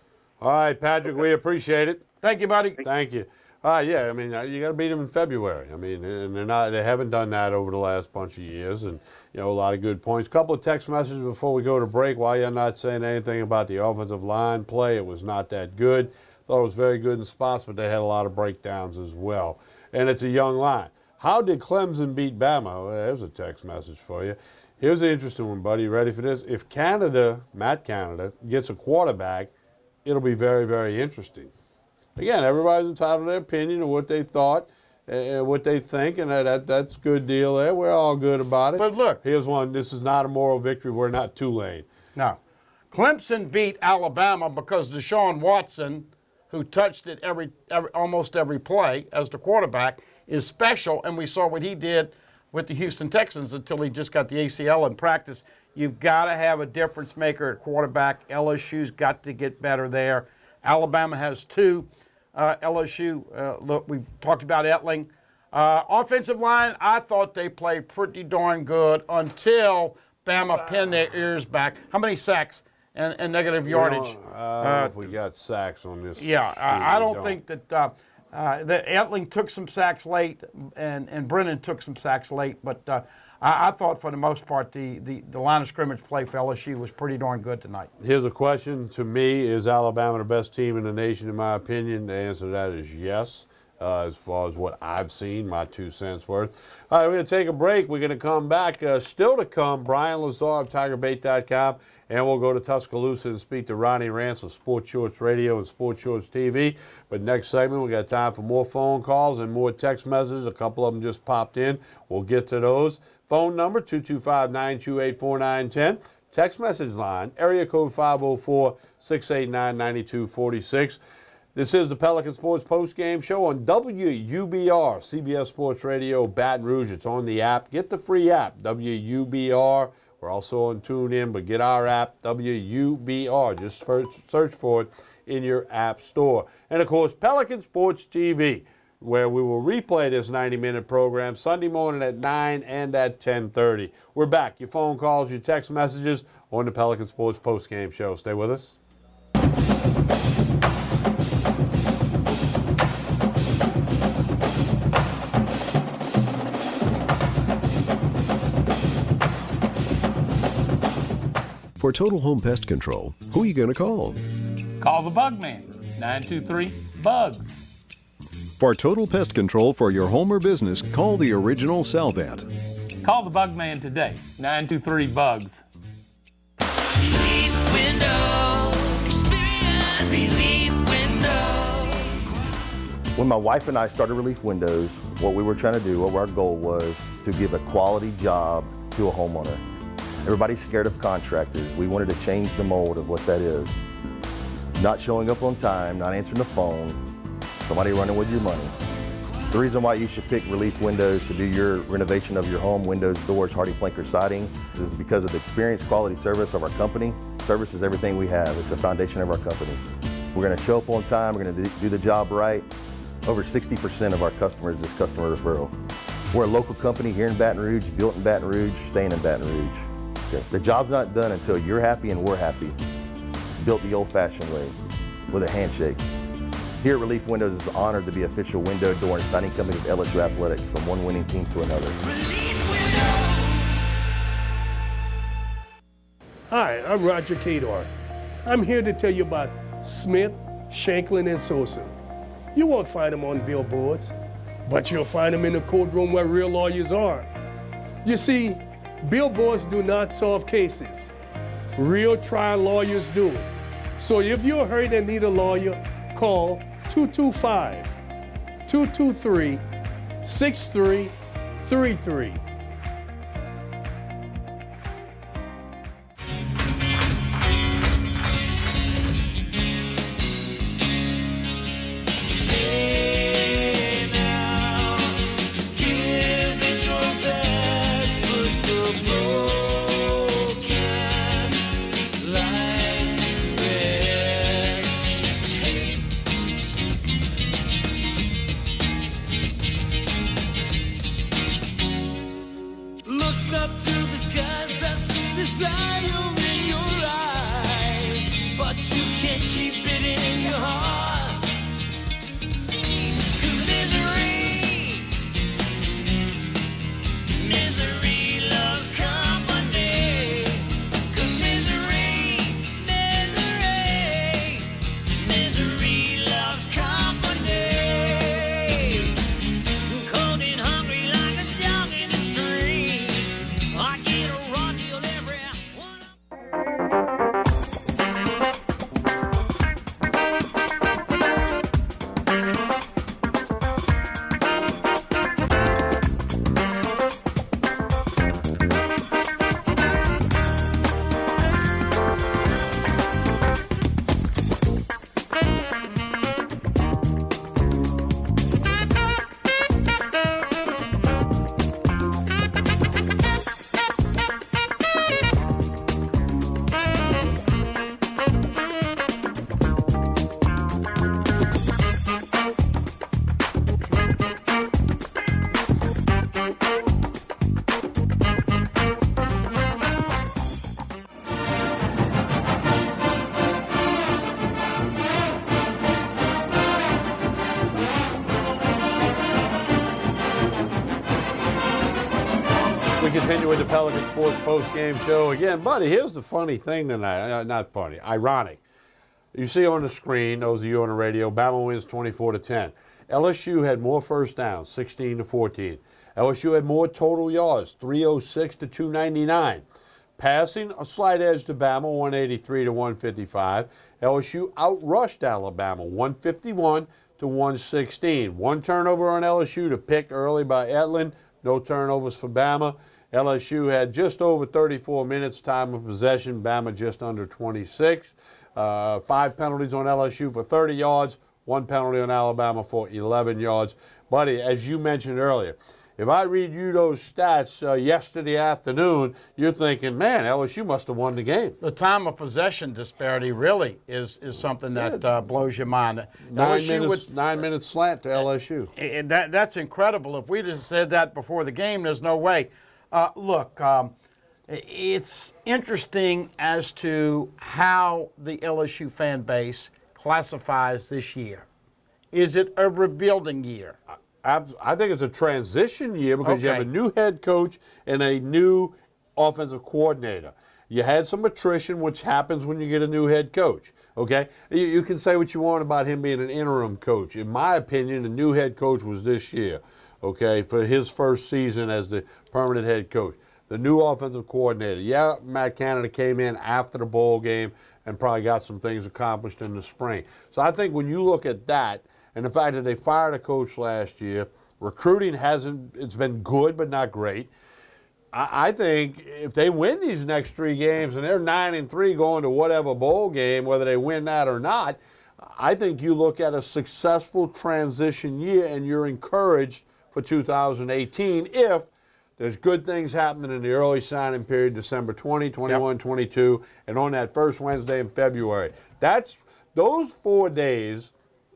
All right, Patrick, we appreciate it. Thank you, buddy. Thank you. Yeah, I mean, you got to beat them in February. I mean, and they haven't done that over the last bunch of years, and a lot of good points. Couple of text messages before we go to break. While you're not saying anything about the offensive line play, it was not that good. Thought it was very good in spots, but they had a lot of breakdowns as well. And it's a young line. How did Clemson beat Bama? Well, there's a text message for you. Here's an interesting one, buddy. You ready for this? If Matt Canada, gets a quarterback, it'll be very, very interesting. Again, everybody's entitled to their opinion of what they thought and what they think, and that's a good deal there. We're all good about it. But look. Here's one. This is not a moral victory. We're not Tulane. No. Clemson beat Alabama because Deshaun Watson, who touched it almost every play as the quarterback, is special, and we saw what he did with the Houston Texans until he just got the ACL in practice. You've got to have a difference maker at quarterback. LSU's got to get better there. Alabama has 2. LSU, look, we've talked about Etling. Offensive line, I thought they played pretty darn good until Bama pinned their ears back. How many sacks and negative yardage? I don't know if we got sacks on this. Yeah, I don't think that Etling took some sacks late and Brennan took some sacks late, but I thought for the most part the line of scrimmage play for LSU was pretty darn good tonight. Here's a question to me. Is Alabama the best team in the nation, in my opinion? The answer to that is yes, as far as what I've seen, my 2 cents worth. All right, we're going to take a break. We're going to come back. Still to come, Brian Lazar of TigerBait.com, and we'll go to Tuscaloosa and speak to Ronnie Rance of Sports Shorts Radio and Sports Shorts TV. But next segment, we got time for more phone calls and more text messages. A couple of them just popped in. We'll get to those. Phone number, 225-928-4910. Text message line, area code 504-689-9246. This is the Pelican Sports Postgame Show on WUBR, CBS Sports Radio, Baton Rouge. It's on the app. Get the free app, WUBR. We're also on TuneIn, but get our app, WUBR. Just search for it in your app store. And, of course, Pelican Sports TV, where we will replay this 90-minute program Sunday morning at 9 and at 10:30. We're back. Your phone calls, your text messages on the Pelican Sports Postgame Show. Stay with us. For Total Home Pest Control, who are you going to call? Call the Bug Man, 923-BUGS. For total pest control for your home or business, call the original Salvat. Call the Bug Man today, 923-BUGS. When my wife and I started Relief Windows, what we were trying to do, what our goal was to give a quality job to a homeowner. Everybody's scared of contractors. We wanted to change the mold of what that is. Not showing up on time, not answering the phone, somebody running with your money. The reason why you should pick Relief Windows to do your renovation of your home, windows, doors, Hardy Planker siding, is because of the experience, quality service of our company. Service is everything we have. It's the foundation of our company. We're going to show up on time. We're going to do the job right. Over 60% of our customers is customer referral. We're a local company here in Baton Rouge, built in Baton Rouge, staying in Baton Rouge. Okay. The job's not done until you're happy and we're happy. It's built the old-fashioned way, with a handshake. Here at Relief Windows, it's an honor to be official window, door, and signing company of LSU Athletics, from one winning team to another. Hi, I'm Roger Kadar. I'm here to tell you about Smith, Shanklin, and Sosa. You won't find them on billboards, but you'll find them in the courtroom where real lawyers are. You see, billboards do not solve cases. Real trial lawyers do. So if you're hurt and need a lawyer, call 225-223-6333. We continue with the Pelican Sports Post-Game Show. Again, buddy, here's the funny thing tonight. Not funny, ironic. You see on the screen, those of you on the radio, Bama wins 24-10. LSU had more first downs, 16-14. LSU had more total yards, 306 to 299. Passing, a slight edge to Bama, 183 to 155. LSU outrushed Alabama, 151 to 116. One turnover on LSU to pick early by Etlin. No turnovers for Bama. LSU had just over 34 minutes time of possession. Bama just under 26. 5 penalties on LSU for 30 yards. 1 penalty on Alabama for 11 yards. Buddy, as you mentioned earlier, if I read you those stats yesterday afternoon, you're thinking, man, LSU must have won the game. The time of possession disparity really is something that blows your mind. 9 minutes slant to LSU. And that's incredible. If we'd have said that before the game, there's no way. Look, it's interesting as to how the LSU fan base classifies this year. Is it a rebuilding year? I think it's a transition year because you have a new head coach and a new offensive coordinator. You had some attrition, which happens when you get a new head coach, okay? You can say what you want about him being an interim coach. In my opinion, the new head coach was this year, okay, for his first season as the permanent head coach. The new offensive coordinator. Yeah, Matt Canada came in after the bowl game and probably got some things accomplished in the spring. So I think when you look at that, and the fact that they fired a coach last year, recruiting it's been good but not great. I think if they win these next 3 games and they're 9-3 going to whatever bowl game, whether they win that or not, I think you look at a successful transition year and you're encouraged for 2018 if there's good things happening in the early signing period, December 20, 21, 22, and on that first Wednesday in February. Those 4 days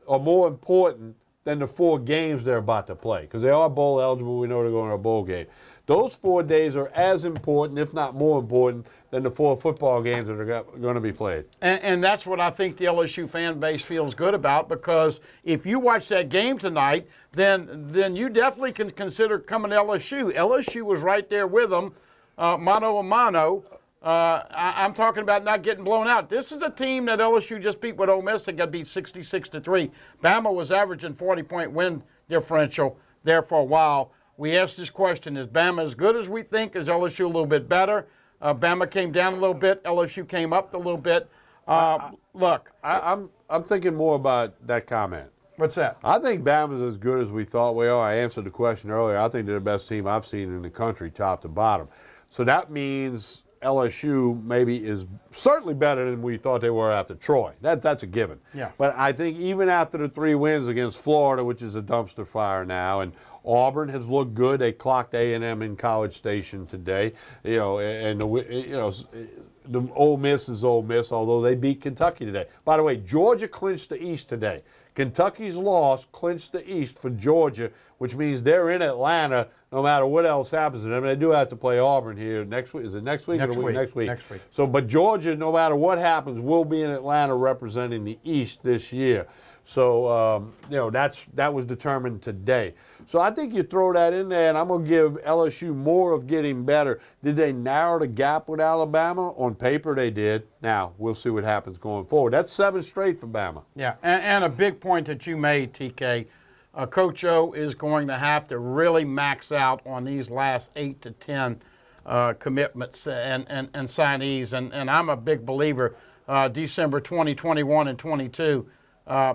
are more important than the 4 games they're about to play, because they are bowl eligible. We know they're going to a bowl game. Those 4 days are as important, if not more important, than the 4 football games that are going to be played. And that's what I think the LSU fan base feels good about, because if you watch that game tonight, then you definitely can consider coming to LSU. LSU was right there with them, mano a mano. I'm talking about not getting blown out. This is a team that LSU just beat with Ole Miss and got beat 66-3. Bama was averaging 40-point win differential there for a while. We asked this question, is Bama as good as we think? Is LSU a little bit better? Bama came down a little bit. LSU came up a little bit. Look. I'm thinking more about that comment. What's that? I think Bama's as good as we thought we are. I answered the question earlier. I think they're the best team I've seen in the country, top to bottom. So that means LSU maybe is certainly better than we thought they were after Troy. That's a given. Yeah. But I think even after the 3 wins against Florida, which is a dumpster fire now, and Auburn has looked good. They clocked A&M in College Station today. You know, and the Ole Miss is Ole Miss, although they beat Kentucky today. By the way, Georgia clinched the East today. Kentucky's loss clinched the East for Georgia, which means they're in Atlanta no matter what else happens to them. They do have to play Auburn here next week. Is it next week? Next week. Next week. Next week. So, but Georgia, no matter what happens, will be in Atlanta representing the East this year. So, that was determined today. So I think you throw that in there, and I'm going to give LSU more of getting better. Did they narrow the gap with Alabama? On paper, they did. Now, we'll see what happens going forward. That's 7 straight for Bama. Yeah, and a big point that you made, TK, Coach O is going to have to really max out on these last 8 to 10 commitments and signees. And I'm a big believer, December 2021 and 22,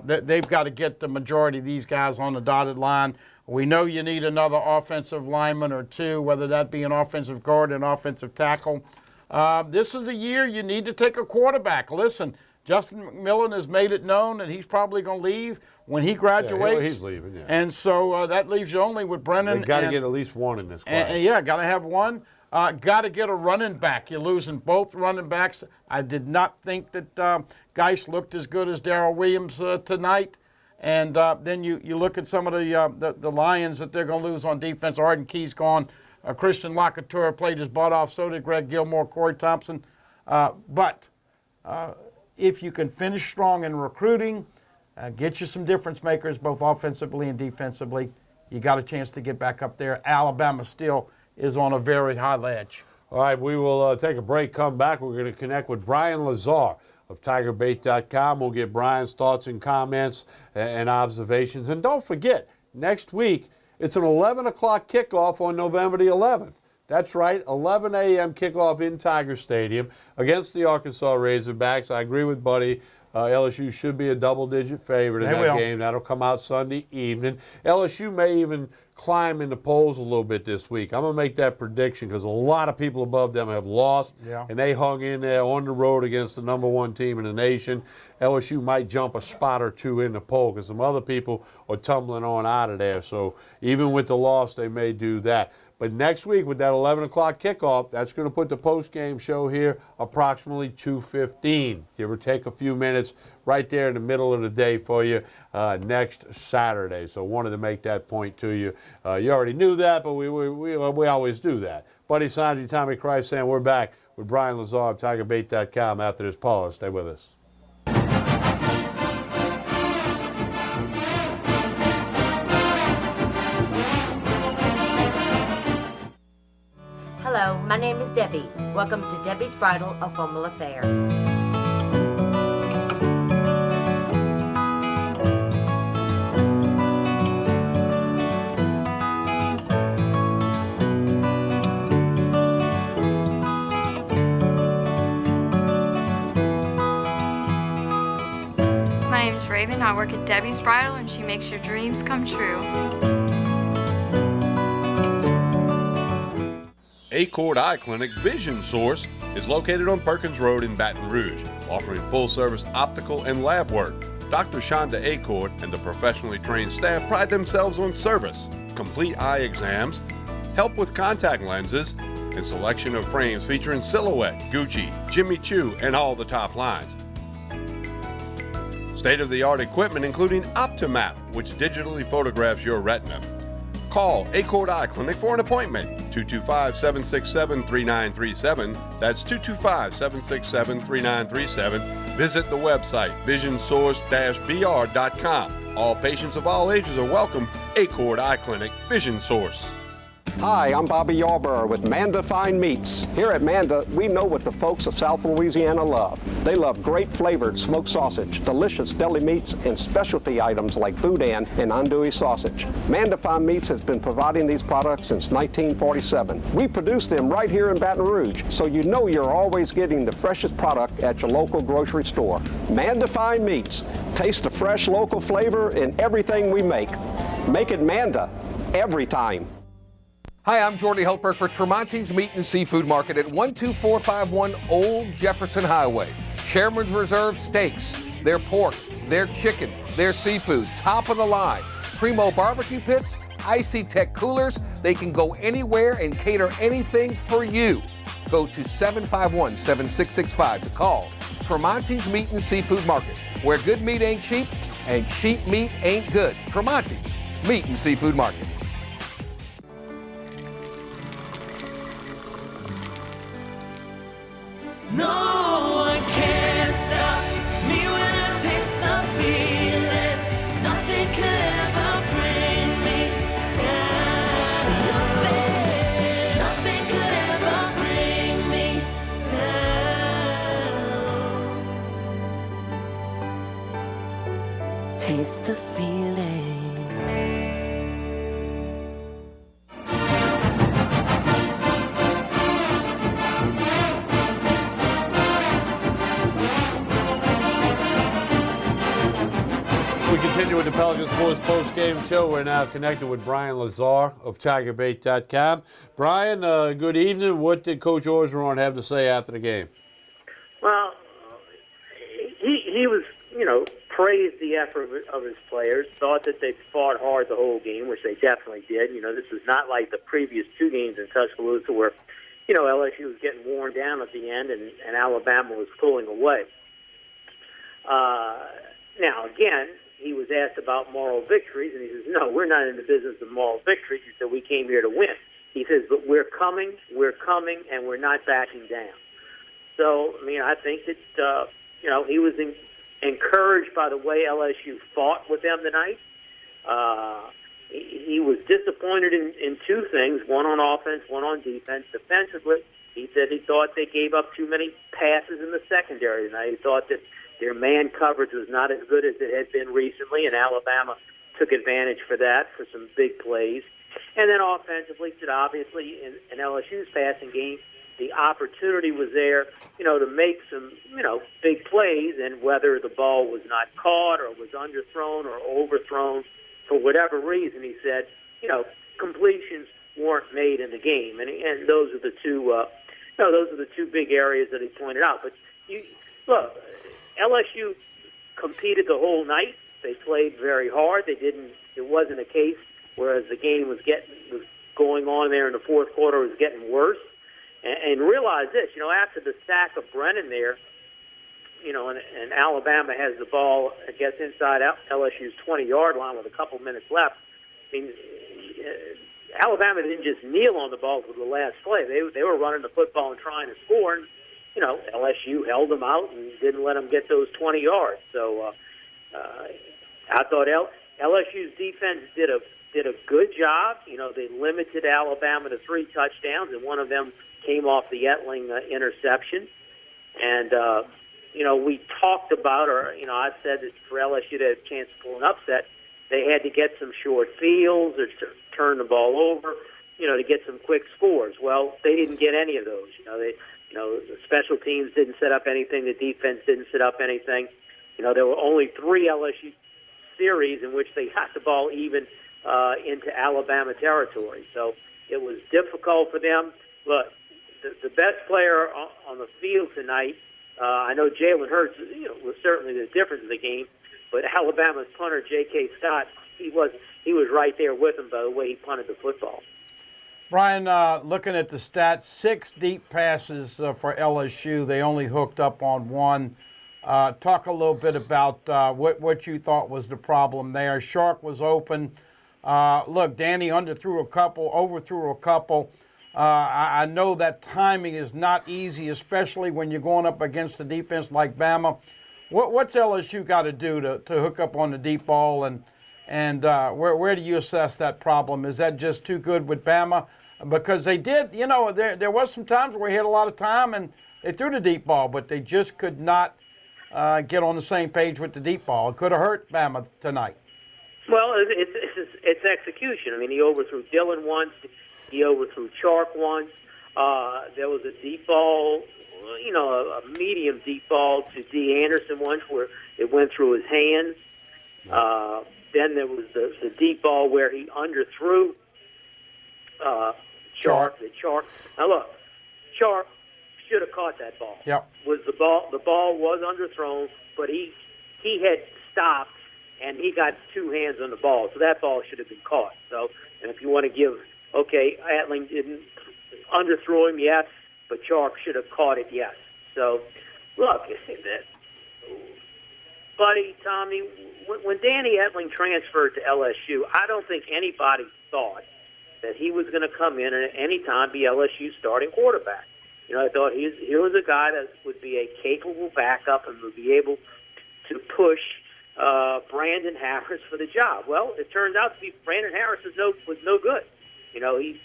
they've got to get the majority of these guys on the dotted line. We know you need another offensive lineman or 2, whether that be an offensive guard and offensive tackle. This is a year you need to take a quarterback. Listen, Justin McMillan has made it known that he's probably going to leave when he graduates. Yeah, he's leaving, yeah. And so that leaves you only with Brennan. They've got to get at least one in this class. Yeah, got to have one. Got to get a running back. You're losing both running backs. I did not think that Geis looked as good as Darrell Williams tonight. And then you look at some of the Lions that they're going to lose on defense. Arden Key's gone. Christian Locouture played his butt off. So did Greg Gilmore, Corey Thompson. But if you can finish strong in recruiting, get you some difference makers, both offensively and defensively, you got a chance to get back up there. Alabama still is on a very high ledge. All right, we will take a break, come back. We're going to connect with Brian Lazar of TigerBait.com. We'll get Brian's thoughts and comments and observations. And don't forget, next week, it's an 11 o'clock kickoff on November the 11th. That's right, 11 a.m. kickoff in Tiger Stadium against the Arkansas Razorbacks. I agree with Buddy. LSU should be a double-digit favorite in that game. That'll come out Sunday evening. LSU may even climb in the polls a little bit this week. I'm going to make that prediction because a lot of people above them have lost, and they hung in there on the road against the #1 team in the nation. LSU might jump a spot or 2 in the poll because some other people are tumbling on out of there. So even with the loss, they may do that. But next week with that 11 o'clock kickoff, that's going to put the post-game show here approximately 2:15, give or take a few minutes, right there in the middle of the day for you next Saturday. So wanted to make that point to you. You already knew that, but we always do that. Buddy Sanjay, Tommy Christ saying we're back with Brian Lazar of TigerBait.com after this pause. Stay with us. Hello, my name is Debbie. Welcome to Debbie's Bridal, a Formal Affair. My name is Raven. I work at Debbie's Bridal, and she makes your dreams come true. Acord Eye Clinic Vision Source is located on Perkins Road in Baton Rouge, offering full-service optical and lab work. Dr. Shonda Acord and the professionally trained staff pride themselves on service, complete eye exams, help with contact lenses, and selection of frames featuring Silhouette, Gucci, Jimmy Choo, and all the top lines. State-of-the-art equipment including Optimap, which digitally photographs your retina. Call Accord Eye Clinic for an appointment, 225-767-3937. That's 225-767-3937. Visit the website, visionsource-br.com. All patients of all ages are welcome. Accord Eye Clinic, Vision Source. Hi, I'm Bobby Yarborough with Manda Fine Meats. Here at Manda, we know what the folks of South Louisiana love. They love great flavored smoked sausage, delicious deli meats, and specialty items like boudin and andouille sausage. Manda Fine Meats has been providing these products since 1947. We produce them right here in Baton Rouge, so you know you're always getting the freshest product at your local grocery store. Manda Fine Meats. Taste the fresh local flavor in everything we make. Make it Manda every time. Hi, I'm Jordy Helper for Tremonti's Meat and Seafood Market at 12451 Old Jefferson Highway. Chairman's Reserve steaks, their pork, their chicken, their seafood, top of the line. Primo barbecue pits, Icy Tech coolers. They can go anywhere and cater anything for you. Go to 751-7665 to call Tremonti's Meat and Seafood Market, where good meat ain't cheap and cheap meat ain't good. Tremonti's Meat and Seafood Market. No one can stop me when I taste the feeling. Nothing could ever bring me down. Nothing could ever bring me down. Taste the feeling. We continue with the Pelican Sports post-game show. We're now connected with Brian Lazar of TigerBait.com. Brian, good evening. What did Coach Orgeron have to say after the game? Well, he was, praised the effort of his players, thought that they fought hard the whole game, which they definitely did. This is not like the previous two games in Tuscaloosa where, LSU was getting worn down at the end and Alabama was pulling away. Now, again, he was asked about moral victories, and he says, no, we're not in the business of moral victories. He said, we came here to win. He says, but we're coming, and we're not backing down. So, I think that, he was encouraged by the way LSU fought with them tonight. He was disappointed in two things, one on offense, one on defense. Defensively, he said he thought they gave up too many passes in the secondary tonight. He thought that their man coverage was not as good as it had been recently, and Alabama took advantage for that for some big plays. And then offensively, obviously, in LSU's passing game, the opportunity was there, to make some, big plays, and whether the ball was not caught or was underthrown or overthrown for whatever reason, he said, completions weren't made in the game, and those are the two, those are the two big areas that he pointed out. But look, LSU competed the whole night. They played very hard. They didn't. It wasn't a case whereas the game was going on there in the fourth quarter was getting worse. And realize this, after the sack of Brennan there, and Alabama has the ball, I guess, inside LSU's 20-yard line with a couple minutes left. Alabama didn't just kneel on the ball for the last play. They were running the football and trying to score, and LSU held them out and didn't let them get those 20 yards. So I thought LSU's defense did a good job. They limited Alabama to 3 touchdowns, and one of them came off the Etling interception. And, we talked about, I said that for LSU to have a chance to pull an upset, they had to get some short fields or turn the ball over, to get some quick scores. Well, they didn't get any of those. The special teams didn't set up anything. The defense didn't set up anything. There were only 3 LSU series in which they got the ball even into Alabama territory. So it was difficult for them. But the best player on the field tonight, I know Jalen Hurts, was certainly the difference in the game. But Alabama's punter, J.K. Scott, he was right there with him by the way he punted the football. Brian, looking at the stats, 6 deep passes for LSU. They only hooked up on 1. Talk a little bit about what you thought was the problem there. Shark was open. Look, Danny overthrew a couple. I know that timing is not easy, especially when you're going up against a defense like Bama. What's LSU got to do to hook up on the deep ball, and where do you assess that problem? Is that just too good with Bama? Because they did, there was some times where he had a lot of time and they threw the deep ball, but they just could not get on the same page with the deep ball. It could have hurt Bama tonight. Well, it's execution. I mean, he overthrew Dillon once. He overthrew Chark once. There was a deep ball, a medium deep ball to D. Anderson once where it went through his hands. Then there was the deep ball where he underthrew Chark. Now look, Chark should have caught that ball. Yep. The ball was underthrown, but he had stopped and he got two hands on the ball, so that ball should have been caught. So, and if you want to give, Atling didn't underthrow him, yes, but Chark should have caught it, yes. So, look, buddy, Tommy, when Danny Etling transferred to LSU, I don't think anybody thought that he was going to come in and at any time be LSU's starting quarterback. I thought he was a guy that would be a capable backup and would be able to push Brandon Harris for the job. Well, it turned out to be Brandon Harris was no good. He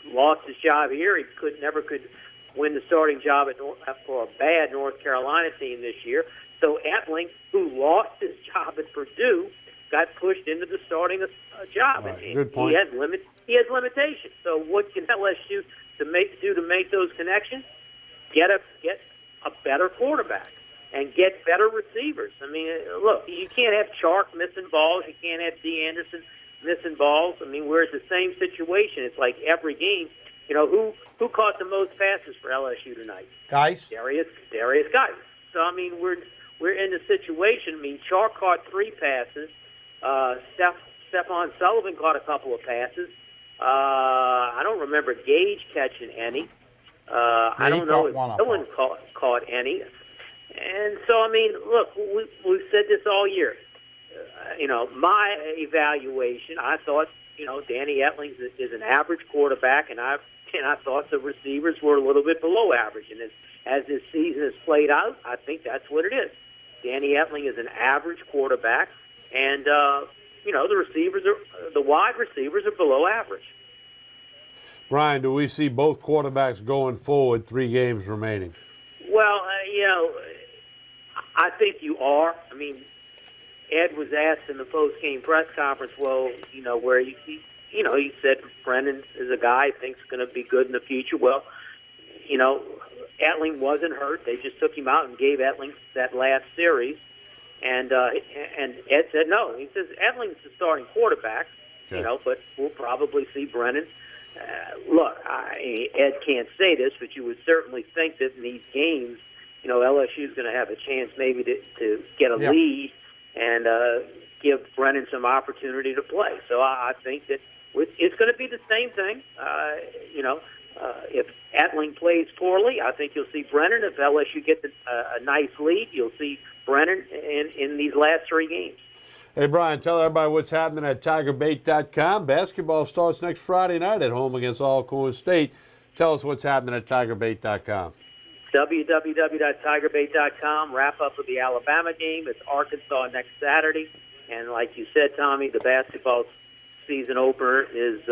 lost his job here. He never could win the starting job for a bad North Carolina team this year. So Etling, who lost his job at Purdue, got pushed into the starting job. Right, And good point. He has limitations. So what can LSU to make those connections? Get a better quarterback and get better receivers. I mean, look, you can't have Chark missing balls. You can't have D. Anderson missing balls. I mean, we're in the same situation. It's like every game. Who caught the most passes for LSU tonight? Guys? Darius Guys. So I mean, we're in the situation. I mean, Chark caught 3 passes. Stephon Sullivan caught a couple of passes. I don't remember Gage catching any. I don't know if Dylan caught any. And so, I mean, look, we've said this all year. My evaluation, I thought, Danny Etling is an average quarterback, and I thought the receivers were a little bit below average. And as this season has played out, I think that's what it is. Danny Etling is an average quarterback, and the wide receivers are below average. Brian, do we see both quarterbacks going forward 3 games remaining? Well, I think you are. I mean, Ed was asked in the post-game press conference, where he said Brennan is a guy he thinks going to be good in the future. Well, Etling wasn't hurt. They just took him out and gave Etling that last series. And Ed said no. He says Etling's the starting quarterback, but we'll probably see Brennan. Look, Ed can't say this, but you would certainly think that in these games, LSU's going to have a chance maybe to get a lead and give Brennan some opportunity to play. So I think that it's going to be the same thing. If Etling plays poorly, I think you'll see Brennan. If LSU gets a nice lead, you'll see Brennan in these last 3 games. Hey, Brian, tell everybody what's happening at TigerBait.com. Basketball starts next Friday night at home against Alcorn State. Tell us what's happening at TigerBait.com. www.tigerbait.com. Wrap up of the Alabama game. It's Arkansas next Saturday. And like you said, Tommy, the basketball season opener is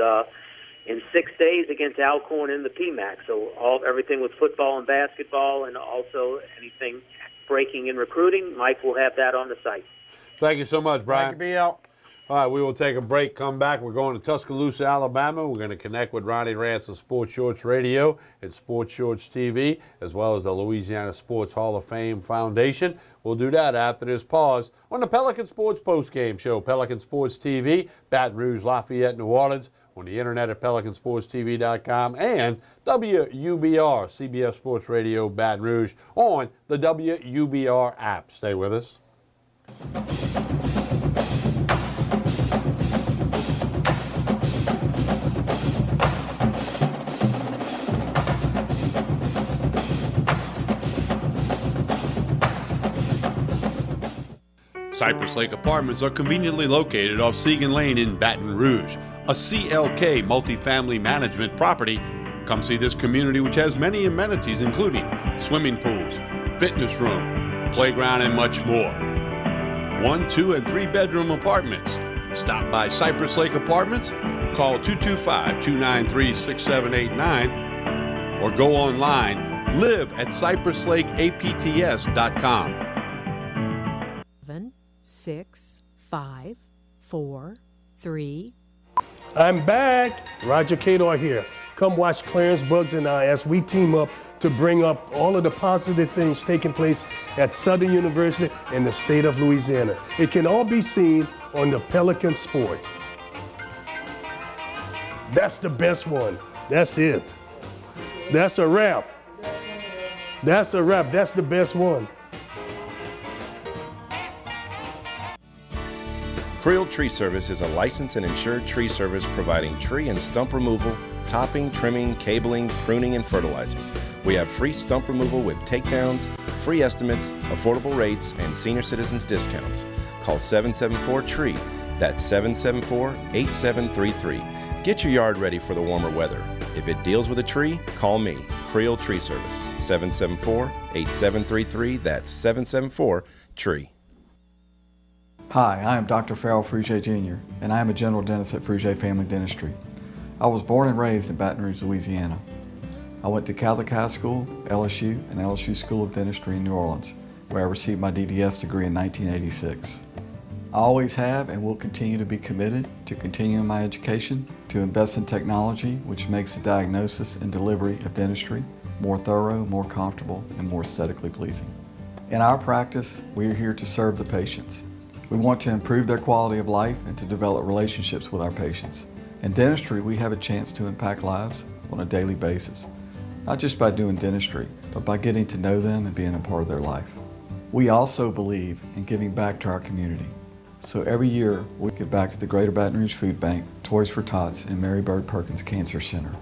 in 6 days against Alcorn in the PMAC. So everything with football and basketball, and also anything breaking in recruiting, Mike will have that on the site. Thank you so much, Brian. Thank you, BL. All right, we will take a break, come back. We're going to Tuscaloosa, Alabama. We're going to connect with Ronnie Rance of Sports Shorts Radio and Sports Shorts TV, as well as the Louisiana Sports Hall of Fame Foundation. We'll do that after this pause on the Pelican Sports Postgame Show, Pelican Sports TV, Baton Rouge, Lafayette, New Orleans, on the internet at PelicanSportsTV.com, and WUBR, CBS Sports Radio, Baton Rouge, on the WUBR app. Stay with us. Cypress Lake Apartments are conveniently located off Segan Lane in Baton Rouge, a CLK multifamily management property. Come see this community, which has many amenities including swimming pools, fitness room, playground, and much more. 1, 2, and 3 bedroom apartments. Stop by Cypress Lake Apartments, call 225-293-6789, or go online, live at cypresslakeapts.com. 7, 6, 5, 4, 3. I'm back. Roger Cador here. Come watch Clarence Bugs and I as we team up to bring up all of the positive things taking place at Southern University in the state of Louisiana. It can all be seen on the Pelican Sports. That's the best one. That's it. That's a wrap. That's a wrap. That's the best one. Creel Tree Service is a licensed and insured tree service providing tree and stump removal, topping, trimming, cabling, pruning, and fertilizing. We have free stump removal with takedowns, free estimates, affordable rates, and senior citizens discounts. Call 774-TREE. That's 774-8733. Get your yard ready for the warmer weather. If it deals with a tree, call me, Creel Tree Service, 774-8733. That's 774-TREE. Hi, I am Dr. Farrell Frugier Jr., and I am a general dentist at Frugier Family Dentistry. I was born and raised in Baton Rouge, Louisiana. I went to Catholic High School, LSU, and LSU School of Dentistry in New Orleans, where I received my DDS degree in 1986. I always have and will continue to be committed to continuing my education, to invest in technology which makes the diagnosis and delivery of dentistry more thorough, more comfortable, and more aesthetically pleasing. In our practice, we are here to serve the patients. We want to improve their quality of life and to develop relationships with our patients. In dentistry, we have a chance to impact lives on a daily basis, not just by doing dentistry, but by getting to know them and being a part of their life. We also believe in giving back to our community. So every year, we give back to the Greater Baton Rouge Food Bank, Toys for Tots, and Mary Bird Perkins Cancer Center.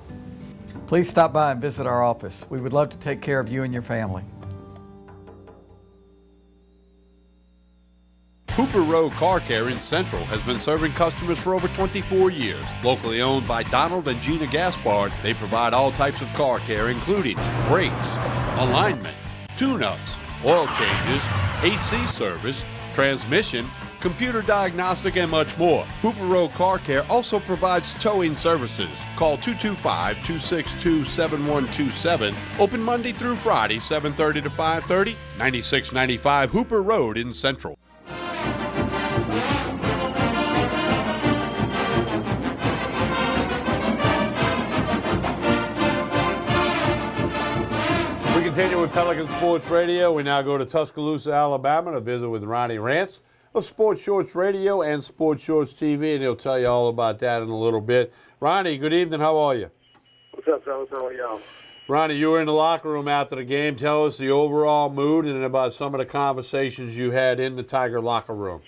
Please stop by and visit our office. We would love to take care of you and your family. Hooper Road Car Care in Central has been serving customers for over 24 years. Locally owned by Donald and Gina Gaspard, they provide all types of car care, including brakes, alignment, tune-ups, oil changes, AC service, transmission, computer diagnostic, and much more. Hooper Road Car Care also provides towing services. Call 225-262-7127. Open Monday through Friday, 7:30 to 5:30, 9695 Hooper Road in Central. We continue with Pelican Sports Radio. We now go to Tuscaloosa, Alabama to visit with Ronnie Rance of Sports Shorts Radio and Sports Shorts TV, and he'll tell you all about that in a little bit. Ronnie, good evening. How are you? What's up, fellas? How are y'all? Ronnie, you were in the locker room after the game. Tell us the overall mood and about some of the conversations you had in the Tiger locker room.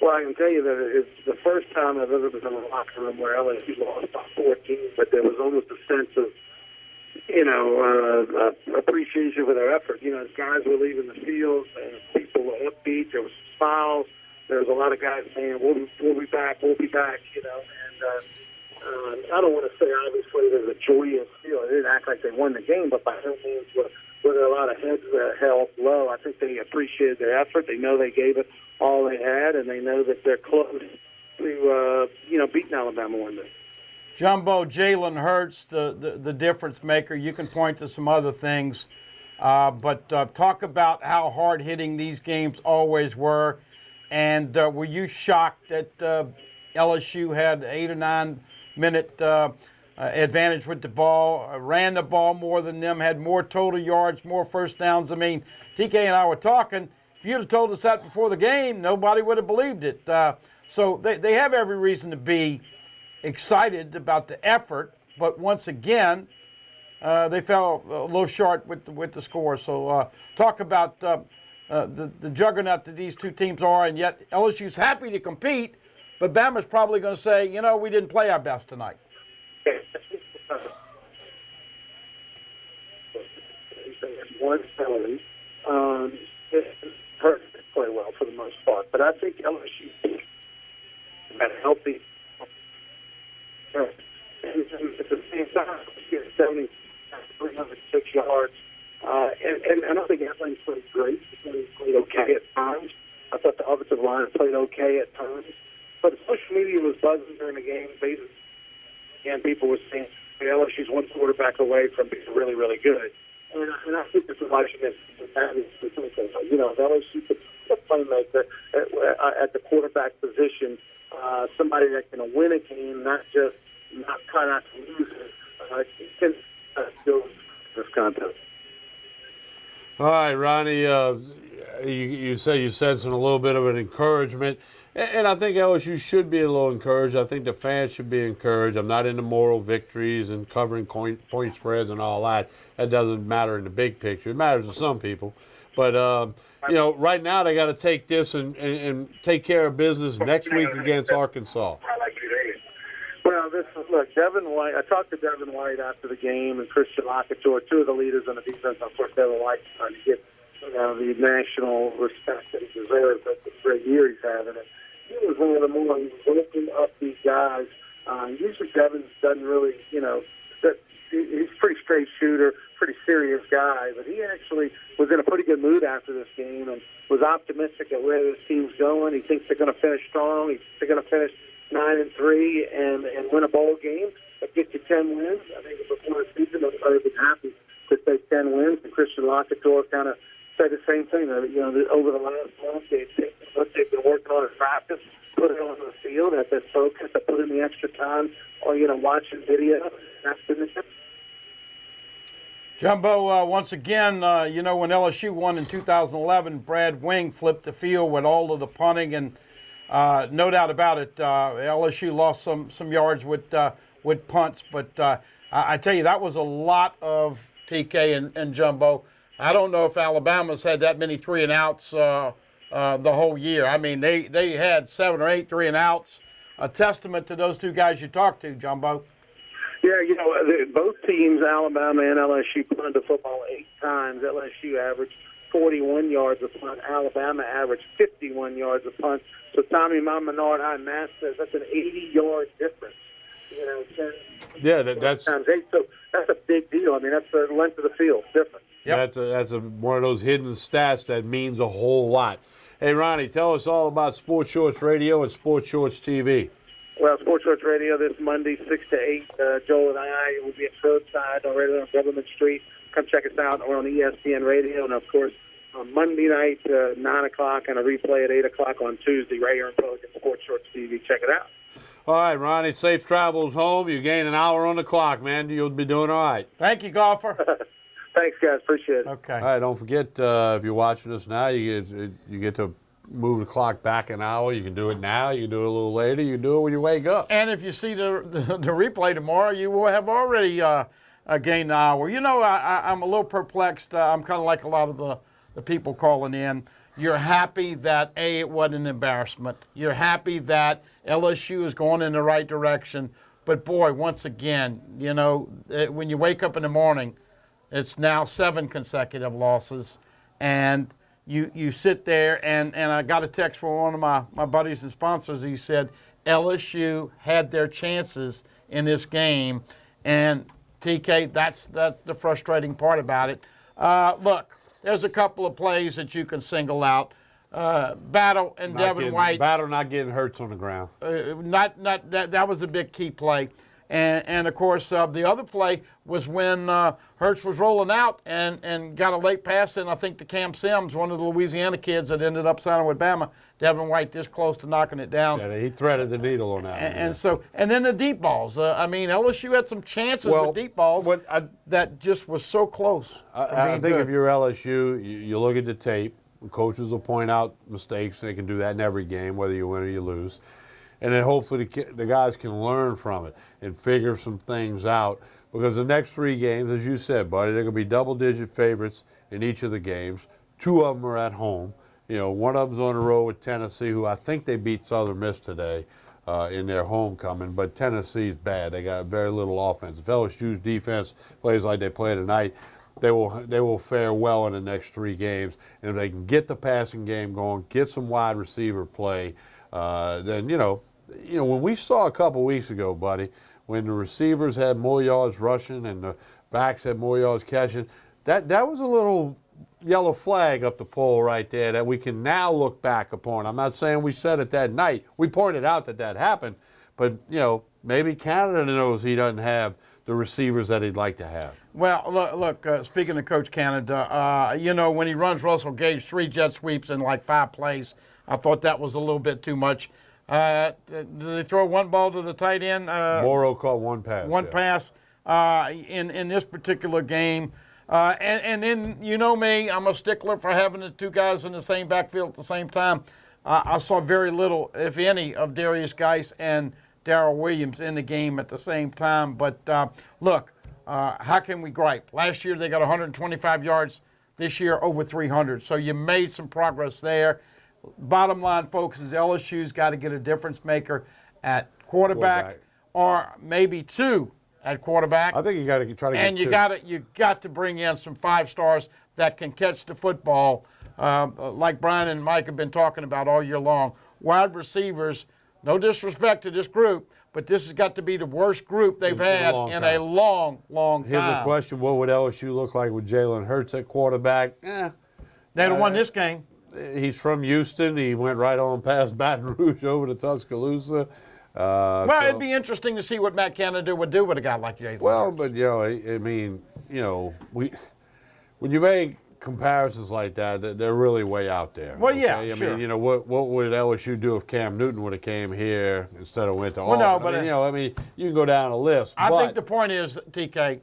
Well, I can tell you that it's the first time I've ever been in a locker room where LSU lost by 14, but there was almost a sense of, appreciation for their effort. As guys were leaving the field, and people were upbeat. There was smiles. There was a lot of guys saying, "We'll be back. We'll be back." And I don't want to say obviously there's a joyous feel. They didn't act like they won the game, but by no means were there a lot of heads held low. I think they appreciated their effort. They know they gave it all they had, and they know that they're close to beating Alabama one day. Jumbo, Jalen Hurts, the difference maker. You can point to some other things, but talk about how hard-hitting these games always were. And were you shocked that LSU had 8 or 9 minute advantage with the ball, ran the ball more than them, had more total yards, more first downs? I mean, TK and I were talking. If you'd have told us that before the game, nobody would have believed it. So they have every reason to be excited about the effort, but once again, they fell a little short with the score. So talk about the juggernaut that these two teams are, and yet LSU's happy to compete, but Bama's probably going to say, we didn't play our best tonight. One penalty. Hurt play well for the most part. But I think LSU got a healthy. And at the same time, 306 yards. And I don't think Atlanta played great. They played okay at times. I thought the offensive line played okay at times. But social media was buzzing during the game. And people were saying LSU's one quarterback away from being really, really good. And I think this election is you know, LSU could be a playmaker at the quarterback position, somebody that can win a game, not just not try not to lose it. Can still this contest. All right, Ronnie, you say you sensing a little bit of an encouragement, and I think LSU should be a little encouraged. I think the fans should be encouraged. I'm not into moral victories and covering point spreads and all that. That doesn't matter in the big picture. It matters to some people. But, you know, right now they got to take this and take care of business next week against Arkansas. Well, look, Devin White. I talked to Devin White after the game, and Christian Lockator, two of the leaders on the defense. Of course, Devin White's trying to get the national respect that he deserves. That's a great year he's having. And he was one of the more lifting up these guys. Usually, Devin doesn't really, you know, he's a pretty straight shooter, pretty serious guy. But he actually was in a pretty good mood after this game and was optimistic at where this team's going. He thinks they're going to finish strong. He thinks they're going to finish 9-3 and win a bowl game that gets you 10 wins. I think before the season, everybody would be happy to take 10 wins. And Christian Lockator kind of said the same thing. You know, over the last month, what they've been working on in practice, put it on the field, have been focused, have put in the extra time, or, you know, watching video. That's been the difference. Jumbo, once again, you know, when LSU won in 2011, Brad Wing flipped the field with all of the punting, and no doubt about it, LSU lost some yards with punts. But I tell you, that was a lot of TK and Jumbo. I don't know if Alabama's had that many 3-and-outs the whole year. I mean, they had 7 or 8 3-and-outs. A testament to those two guys you talked to, Jumbo. Yeah, you know, both teams, Alabama and LSU, punted the football 8 times. LSU averaged 41 yards a punt. Alabama averaged 51 yards a punt. So Tommy, my Menard High math says that's an 80-yard difference. You know, 10 that's times 8. So that's a big deal. I mean, that's the length of the field difference. Yep. That's one of those hidden stats that means a whole lot. Hey, Ronnie, tell us all about Sports Shorts Radio and Sports Shorts TV. Well, Sports Shorts Radio this Monday, 6 to 8. Joel and I will be at Roadside right on Government Street. Come check us out. We're on ESPN Radio. And, of course, on Monday night, 9 o'clock, and a replay at 8 o'clock on Tuesday right here in Pelican, Sports Shorts TV. Check it out. All right, Ronnie, safe travels home. You gain an hour on the clock, man. You'll be doing all right. Thank you, golfer. Thanks, guys. Appreciate it. Okay. All right, don't forget, if you're watching us now, you get to move the clock back an hour. You can do it now. You can do it a little later. You can do it when you wake up. And if you see the replay tomorrow, you will have already gained an hour. You know, I'm a little perplexed. I'm kind of like a lot of the people calling in. You're happy that, A, it wasn't an embarrassment. You're happy that LSU is going in the right direction. But, boy, once again, you know, when you wake up in the morning, it's now 7 consecutive losses. And you sit there, and I got a text from one of my buddies and sponsors. He said LSU had their chances in this game. And, TK, that's the frustrating part about it. Look, there's a couple of plays that you can single out. Battle and Devin White. Battle not getting hurts on the ground. That was a big key play. And of course, the other play was when Hurts was rolling out and got a late pass in, I think, to Cam Sims, one of the Louisiana kids that ended up signing with Bama. Devin White this close to knocking it down. Yeah, he threaded the needle on that. And then the deep balls. I mean, LSU had some chances with deep balls that just was so close. I think if you're LSU, you look at the tape. Coaches will point out mistakes, and they can do that in every game, whether you win or you lose. And then hopefully the guys can learn from it and figure some things out. Because the next 3 games, as you said, buddy, they're going to be double-digit favorites in each of the games. 2 of them are at home. You know, one of them's on the road with Tennessee, who I think they beat Southern Miss today in their homecoming. But Tennessee's bad. They got very little offense. If LSU's defense plays like they play tonight, they will fare well in the next 3 games. And if they can get the passing game going, get some wide receiver play, then when we saw a couple weeks ago, buddy, when the receivers had more yards rushing and the backs had more yards catching, that was a little yellow flag up the pole right there that we can now look back upon. I'm not saying we said it that night. We pointed out that happened, but maybe Canada knows he doesn't have the receivers that he'd like to have. Well, look. Speaking of Coach Canada, when he runs Russell Gage 3 jet sweeps in like 5 plays, I thought that was a little bit too much. Did they throw one ball to the tight end? Morrow caught one pass. One pass in this particular game. And then, me, I'm a stickler for having the 2 guys in the same backfield at the same time. I saw very little, if any, of Darius Geis and Darrell Williams in the game at the same time. But look, how can we gripe? Last year they got 125 yards. This year over 300. So you made some progress there. Bottom line, folks, is LSU's got to get a difference maker at quarterback. Or maybe 2 at quarterback. I think you got to try to get 2. And you got to bring in some 5 stars that can catch the football, like Brian and Mike have been talking about all year long. Wide receivers, no disrespect to this group, but this has got to be the worst group they've had in a long, long time. Here's a question: what would LSU look like with Jalen Hurts at quarterback? They'd have won this game. He's from Houston. He went right on past Baton Rouge over to Tuscaloosa. Well, it'd be interesting to see what Matt Canada would do with a guy like Jalen. Well, but when you make comparisons like that, they're really way out there. Well, yeah, I sure. mean, what would LSU do if Cam Newton would have came here instead of went to Auburn? No, but you can go down a list. I think the point is, TK,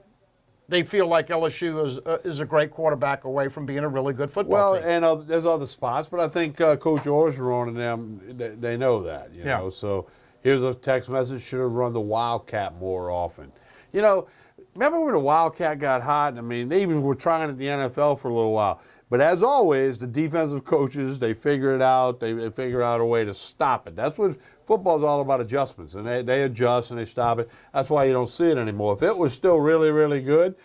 they feel like LSU is a great quarterback away from being a really good football team. Well, and there's other spots, but I think Coach Orgeron and them, they know that. You know, so here's a text message: should have run the Wildcat more often. Remember when the Wildcat got hot? I mean, they even were trying at the NFL for a little while. But as always, the defensive coaches, they figure it out. They figure out a way to stop it. That's what football is all about, adjustments. And they adjust and they stop it. That's why you don't see it anymore. If it was still really, really good,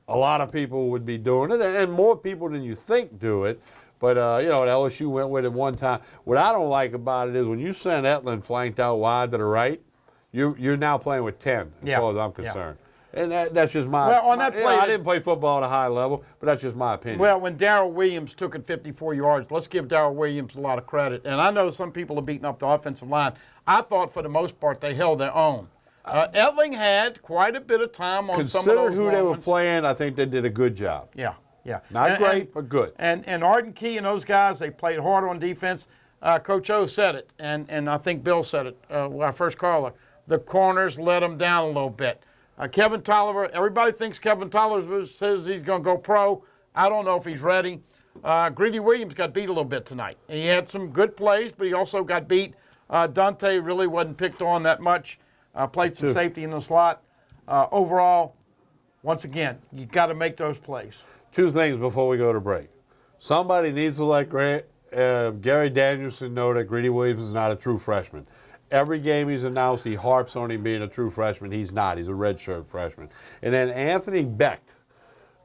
a lot of people would be doing it. And more people than you think do it. But, LSU went with it one time. What I don't like about it is when you send Etlin flanked out wide to the right, you're now playing with 10 as far as I'm concerned. And that's just my. Well, on that play, I didn't play football at a high level, but that's just my opinion. Well, when Darrell Williams took it 54 yards, let's give Darrell Williams a lot of credit. And I know some people are beating up the offensive line. I thought for the most part they held their own. Etling had quite a bit of time on some of those Considered who they were ones. playing, I think they did a good job. Yeah. Not great, but good. And Arden Key and those guys, they played hard on defense. Coach O said it, and I think Bill said it, our first caller. The corners let them down a little bit. Kevin Tolliver, everybody thinks Kevin Tolliver says he's going to go pro. I don't know if he's ready. Greedy Williams got beat a little bit tonight. And he had some good plays, but he also got beat. Dante really wasn't picked on that much. Played some safety in the slot. Overall, once again, you got to make those plays. 2 things before we go to break. Somebody needs to let Gary Danielson know that Greedy Williams is not a true freshman. Every game he's announced, he harps on him being a true freshman. He's not. He's a redshirt freshman. And then Anthony Becht,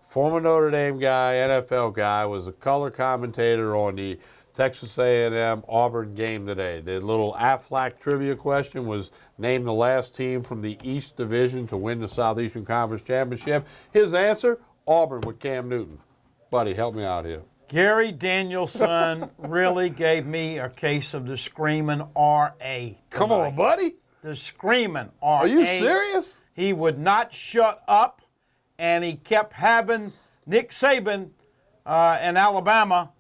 former Notre Dame guy, NFL guy, was a color commentator on the Texas A&M Auburn game today. The little Aflac trivia question was, name the last team from the East Division to win the Southeastern Conference Championship. His answer, Auburn with Cam Newton. Buddy, help me out here. Gary Danielson really gave me a case of the screaming R.A. Come on, buddy. The screaming R.A. Are you serious? He would not shut up, and he kept having Nick Saban in Alabama.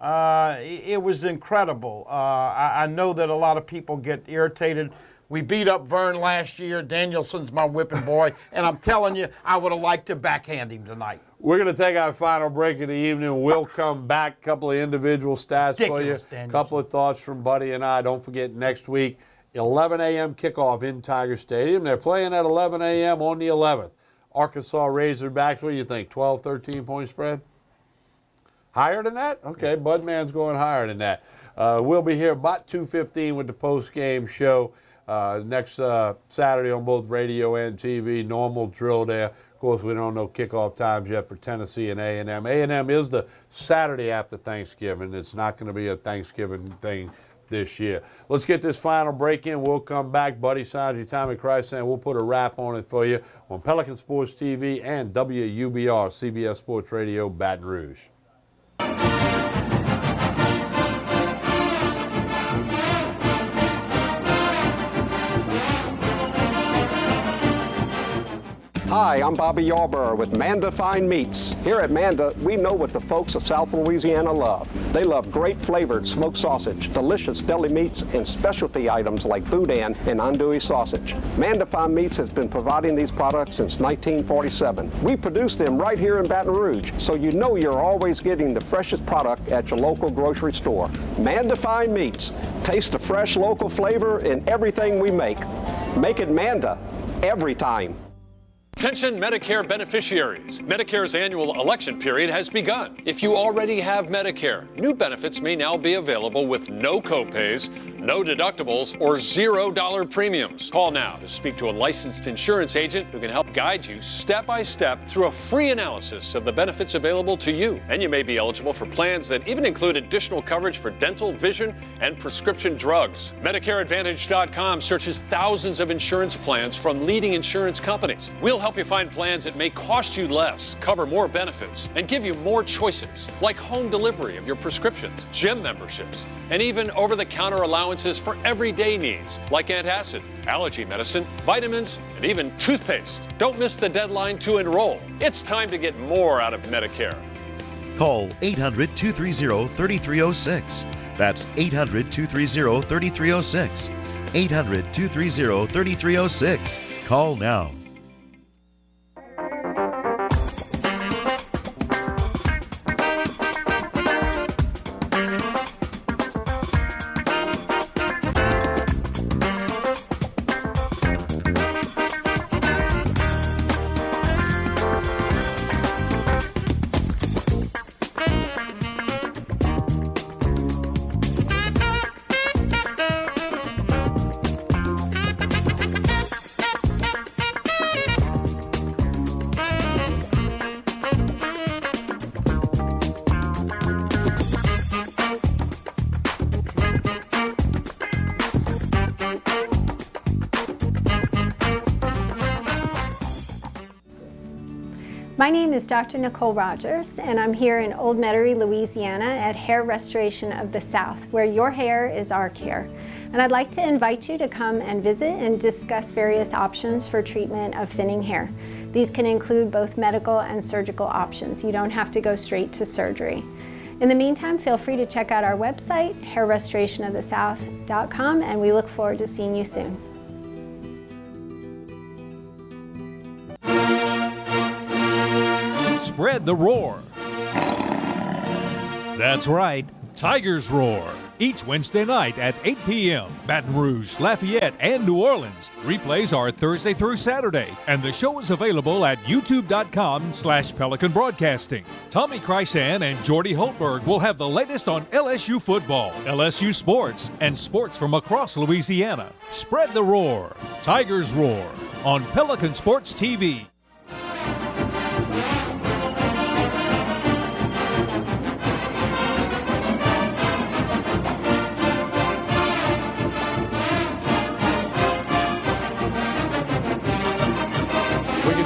It was incredible. I know that a lot of people get irritated. We beat up Vern last year. Danielson's my whipping boy, and I'm telling you, I would have liked to backhand him tonight. We're going to take our final break of the evening. We'll come back. A couple of individual stats for you. A couple of thoughts from Buddy and I. Don't forget, next week, 11 a.m. kickoff in Tiger Stadium. They're playing at 11 a.m. on the 11th. Arkansas Razorbacks, what do you think, 12, 13-point spread? Higher than that? Okay, Budman's going higher than that. We'll be here about 2:15 with the post-game show. Next Saturday on both radio and TV, normal drill there. Of course, we don't know kickoff times yet for Tennessee and A&M. A&M is the Saturday after Thanksgiving. It's not going to be a Thanksgiving thing this year. Let's get this final break in. We'll come back. Buddy Sanjay, Tommy Christ, and we'll put a wrap on it for you on Pelican Sports TV and WUBR, CBS Sports Radio, Baton Rouge. Hi, I'm Bobby Yarborough with Manda Fine Meats. Here at Manda, we know what the folks of South Louisiana love. They love great flavored smoked sausage, delicious deli meats, and specialty items like boudin and andouille sausage. Manda Fine Meats has been providing these products since 1947. We produce them right here in Baton Rouge, so you know you're always getting the freshest product at your local grocery store. Manda Fine Meats. Taste the fresh local flavor in everything we make. Make it Manda every time. Attention Medicare beneficiaries. Medicare's annual election period has begun. If you already have Medicare, new benefits may now be available with no copays, no deductibles, or $0 premiums. Call now to speak to a licensed insurance agent who can help guide you step by step through a free analysis of the benefits available to you. And you may be eligible for plans that even include additional coverage for dental, vision, and prescription drugs. MedicareAdvantage.com searches thousands of insurance plans from leading insurance companies. We'll help you find plans that may cost you less, cover more benefits, and give you more choices, like home delivery of your prescriptions, gym memberships, and even over-the-counter allowances for everyday needs, like antacid, allergy medicine, vitamins, and even toothpaste. Don't miss the deadline to enroll. It's time to get more out of Medicare. Call 800-230-3306. That's 800-230-3306. 800-230-3306. Call now. My name is Dr. Nicole Rogers, and I'm here in Old Metairie, Louisiana at Hair Restoration of the South, where your hair is our care. And I'd like to invite you to come and visit and discuss various options for treatment of thinning hair. These can include both medical and surgical options. You don't have to go straight to surgery. In the meantime, feel free to check out our website, hairrestorationofthesouth.com, and we look forward to seeing you soon. Spread the roar. That's right, Tigers Roar. Each Wednesday night at 8 p.m., Baton Rouge, Lafayette, and New Orleans. Replays are Thursday through Saturday, and the show is available at youtube.com/Pelican Broadcasting. Tommy Krysan and Jordy Holtberg will have the latest on LSU football, LSU sports, and sports from across Louisiana. Spread the roar. Tigers Roar on Pelican Sports TV.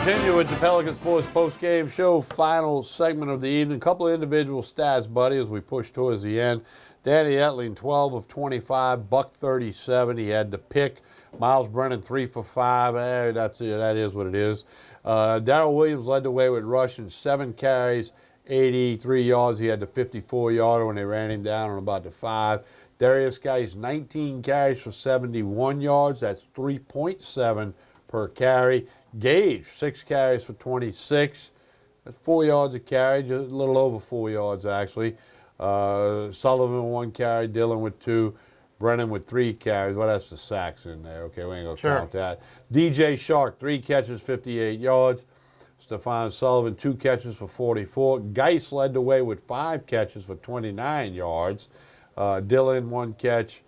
Continue with the Pelican Sports post-game show, final segment of the evening. A couple of individual stats, buddy, as we push towards the end. Danny Etling, 12 of 25, $137. He had the pick. Miles Brennan, 3 for 5. That's it. That is what it is. Darrell Williams led the way with rushing, 7 carries, 83 yards. He had the 54-yarder when they ran him down on about the 5. Darius Geis, 19 carries for 71 yards. That's 3.7 per carry. Gage, 6 carries for 26. That's 4 yards a carry, just a little over 4 yards actually. Sullivan, 1 carry. Dillon with 2. Brennan with 3 carries. Well, that's the sacks in there. Okay, we ain't going to count that. DJ Shark, 3 catches, 58 yards. Stephon Sullivan, 2 catches for 44. Geis led the way with 5 catches for 29 yards. Dillon, 1 catch.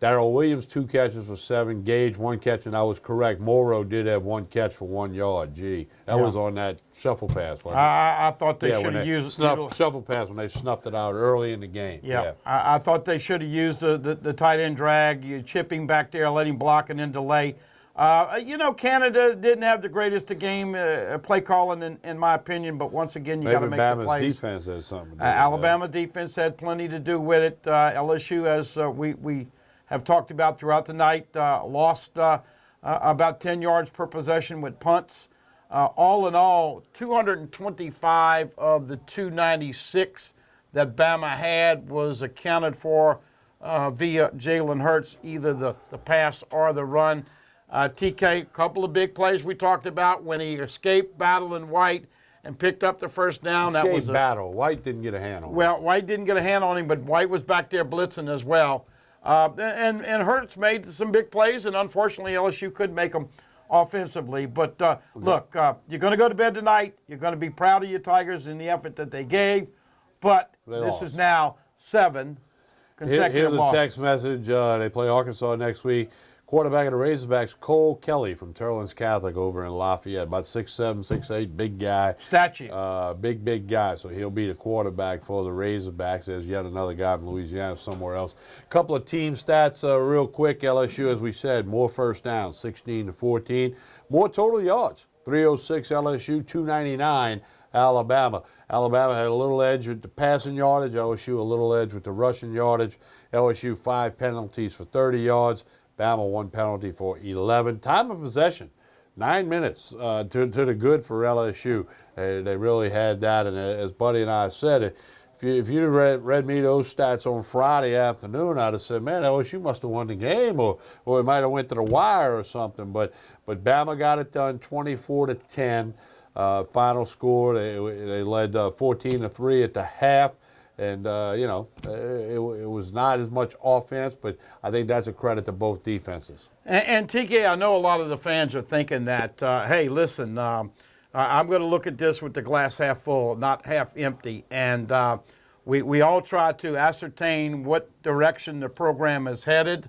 Darrell Williams, 2 catches for 7. Gage, 1 catch, and I was correct. Morrow did have 1 catch for 1 yard. Gee, that was on that shuffle pass. Wasn't it? I thought they should when have used shuffle pass when they snuffed it out early in the game. Yeah, I thought they should have used the tight end drag, you chipping back there, letting block and then delay. Canada didn't have the greatest of game play calling, in my opinion, but once again, you got to make the plays. Alabama's defense has something to do with Alabama defense had plenty to do with it. LSU, as we have talked about throughout the night, lost about 10 yards per possession with punts. All in all, 225 of the 296 that Bama had was accounted for via Jalen Hurts, either the pass or the run. TK, a couple of big plays we talked about when he escaped battling White and picked up the first down. That was battle. White didn't get a hand on him. Well, White didn't get a hand on him, but White was back there blitzing as well. And Hurts made some big plays, and unfortunately LSU couldn't make them offensively. But look, you're going to go to bed tonight. You're going to be proud of your Tigers in the effort that they gave. But this is now 7 consecutive losses. Here's a text message. They play Arkansas next week. Quarterback of the Razorbacks, Cole Kelly from Terrellins Catholic over in Lafayette. About 6'7", 6'8", big guy. Statue. Big guy. So he'll be the quarterback for the Razorbacks. There's yet another guy from Louisiana somewhere else. Couple of team stats real quick. LSU, as we said, more first downs, 16-14. More total yards, 306 LSU, 299 Alabama. Alabama had a little edge with the passing yardage. LSU a little edge with the rushing yardage. LSU 5 penalties for 30 yards. Bama 1 penalty for 11. Time of possession, 9 minutes to the good for LSU. They really had that, and as Buddy and I said, if you read me those stats on Friday afternoon, I'd have said, man, LSU must have won the game, or it might have went to the wire or something. But Bama got it done, 24-10. Final score, they led 14-3 at the half. And, it was not as much offense, but I think that's a credit to both defenses. And TK, I know a lot of the fans are thinking that, hey, listen, I'm going to look at this with the glass half full, not half empty. And we all try to ascertain what direction the program is headed.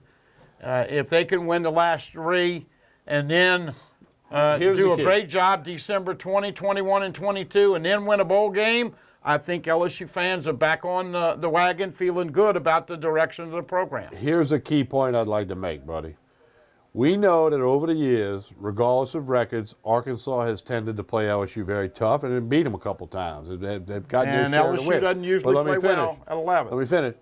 If they can win the last 3 and then do a great job December 20, 21, and 22, and then win a bowl game, I think LSU fans are back on the wagon, feeling good about the direction of the program. Here's a key point I'd like to make, buddy. We know that over the years, regardless of records, Arkansas has tended to play LSU very tough and beat them a couple times. They've gotten their share to win. And LSU doesn't usually play well at 11. Let me finish.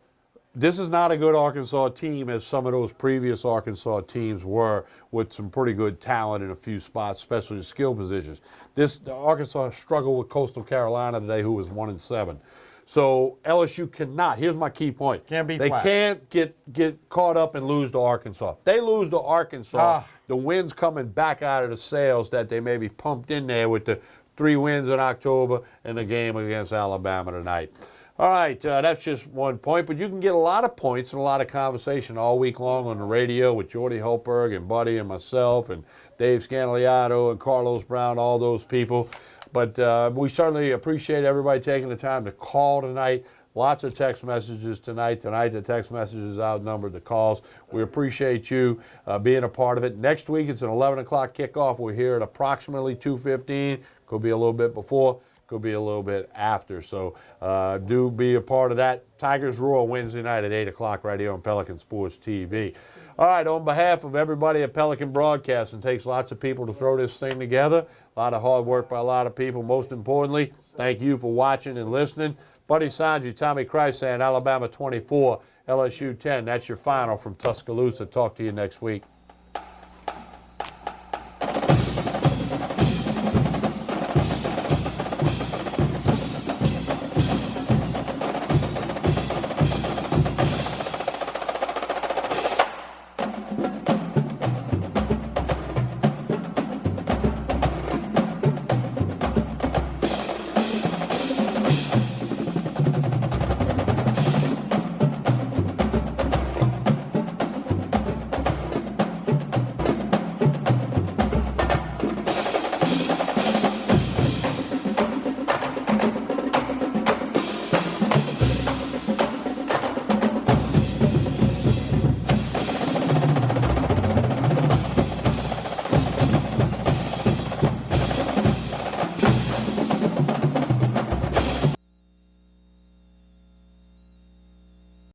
This is not a good Arkansas team as some of those previous Arkansas teams were, with some pretty good talent in a few spots, especially the skill positions. Arkansas struggled with Coastal Carolina today, who was 1-7. So LSU cannot. Here's my key point. They can't get caught up and lose to Arkansas. They lose to Arkansas. The wind's coming back out of the sails that they maybe pumped in there with the 3 wins in October and the game against Alabama tonight. All right, that's just one point, but you can get a lot of points and a lot of conversation all week long on the radio with Jordy Hultberg and Buddy and myself and Dave Scandaliato and Carlos Brown, all those people. But we certainly appreciate everybody taking the time to call tonight. Lots of text messages tonight. Tonight, the text messages outnumbered the calls. We appreciate you being a part of it. Next week, it's an 11 o'clock kickoff. We're here at approximately 2:15. Could be a little bit before. Could be a little bit after. So do be a part of that. Tigers Roar Wednesday night at 8 o'clock right here on Pelican Sports TV. All right, on behalf of everybody at Pelican Broadcasting, it takes lots of people to throw this thing together. A lot of hard work by a lot of people. Most importantly, thank you for watching and listening. Buddy Sanji, Tommy Christ saying Alabama 24, LSU 10. That's your final from Tuscaloosa. Talk to you next week.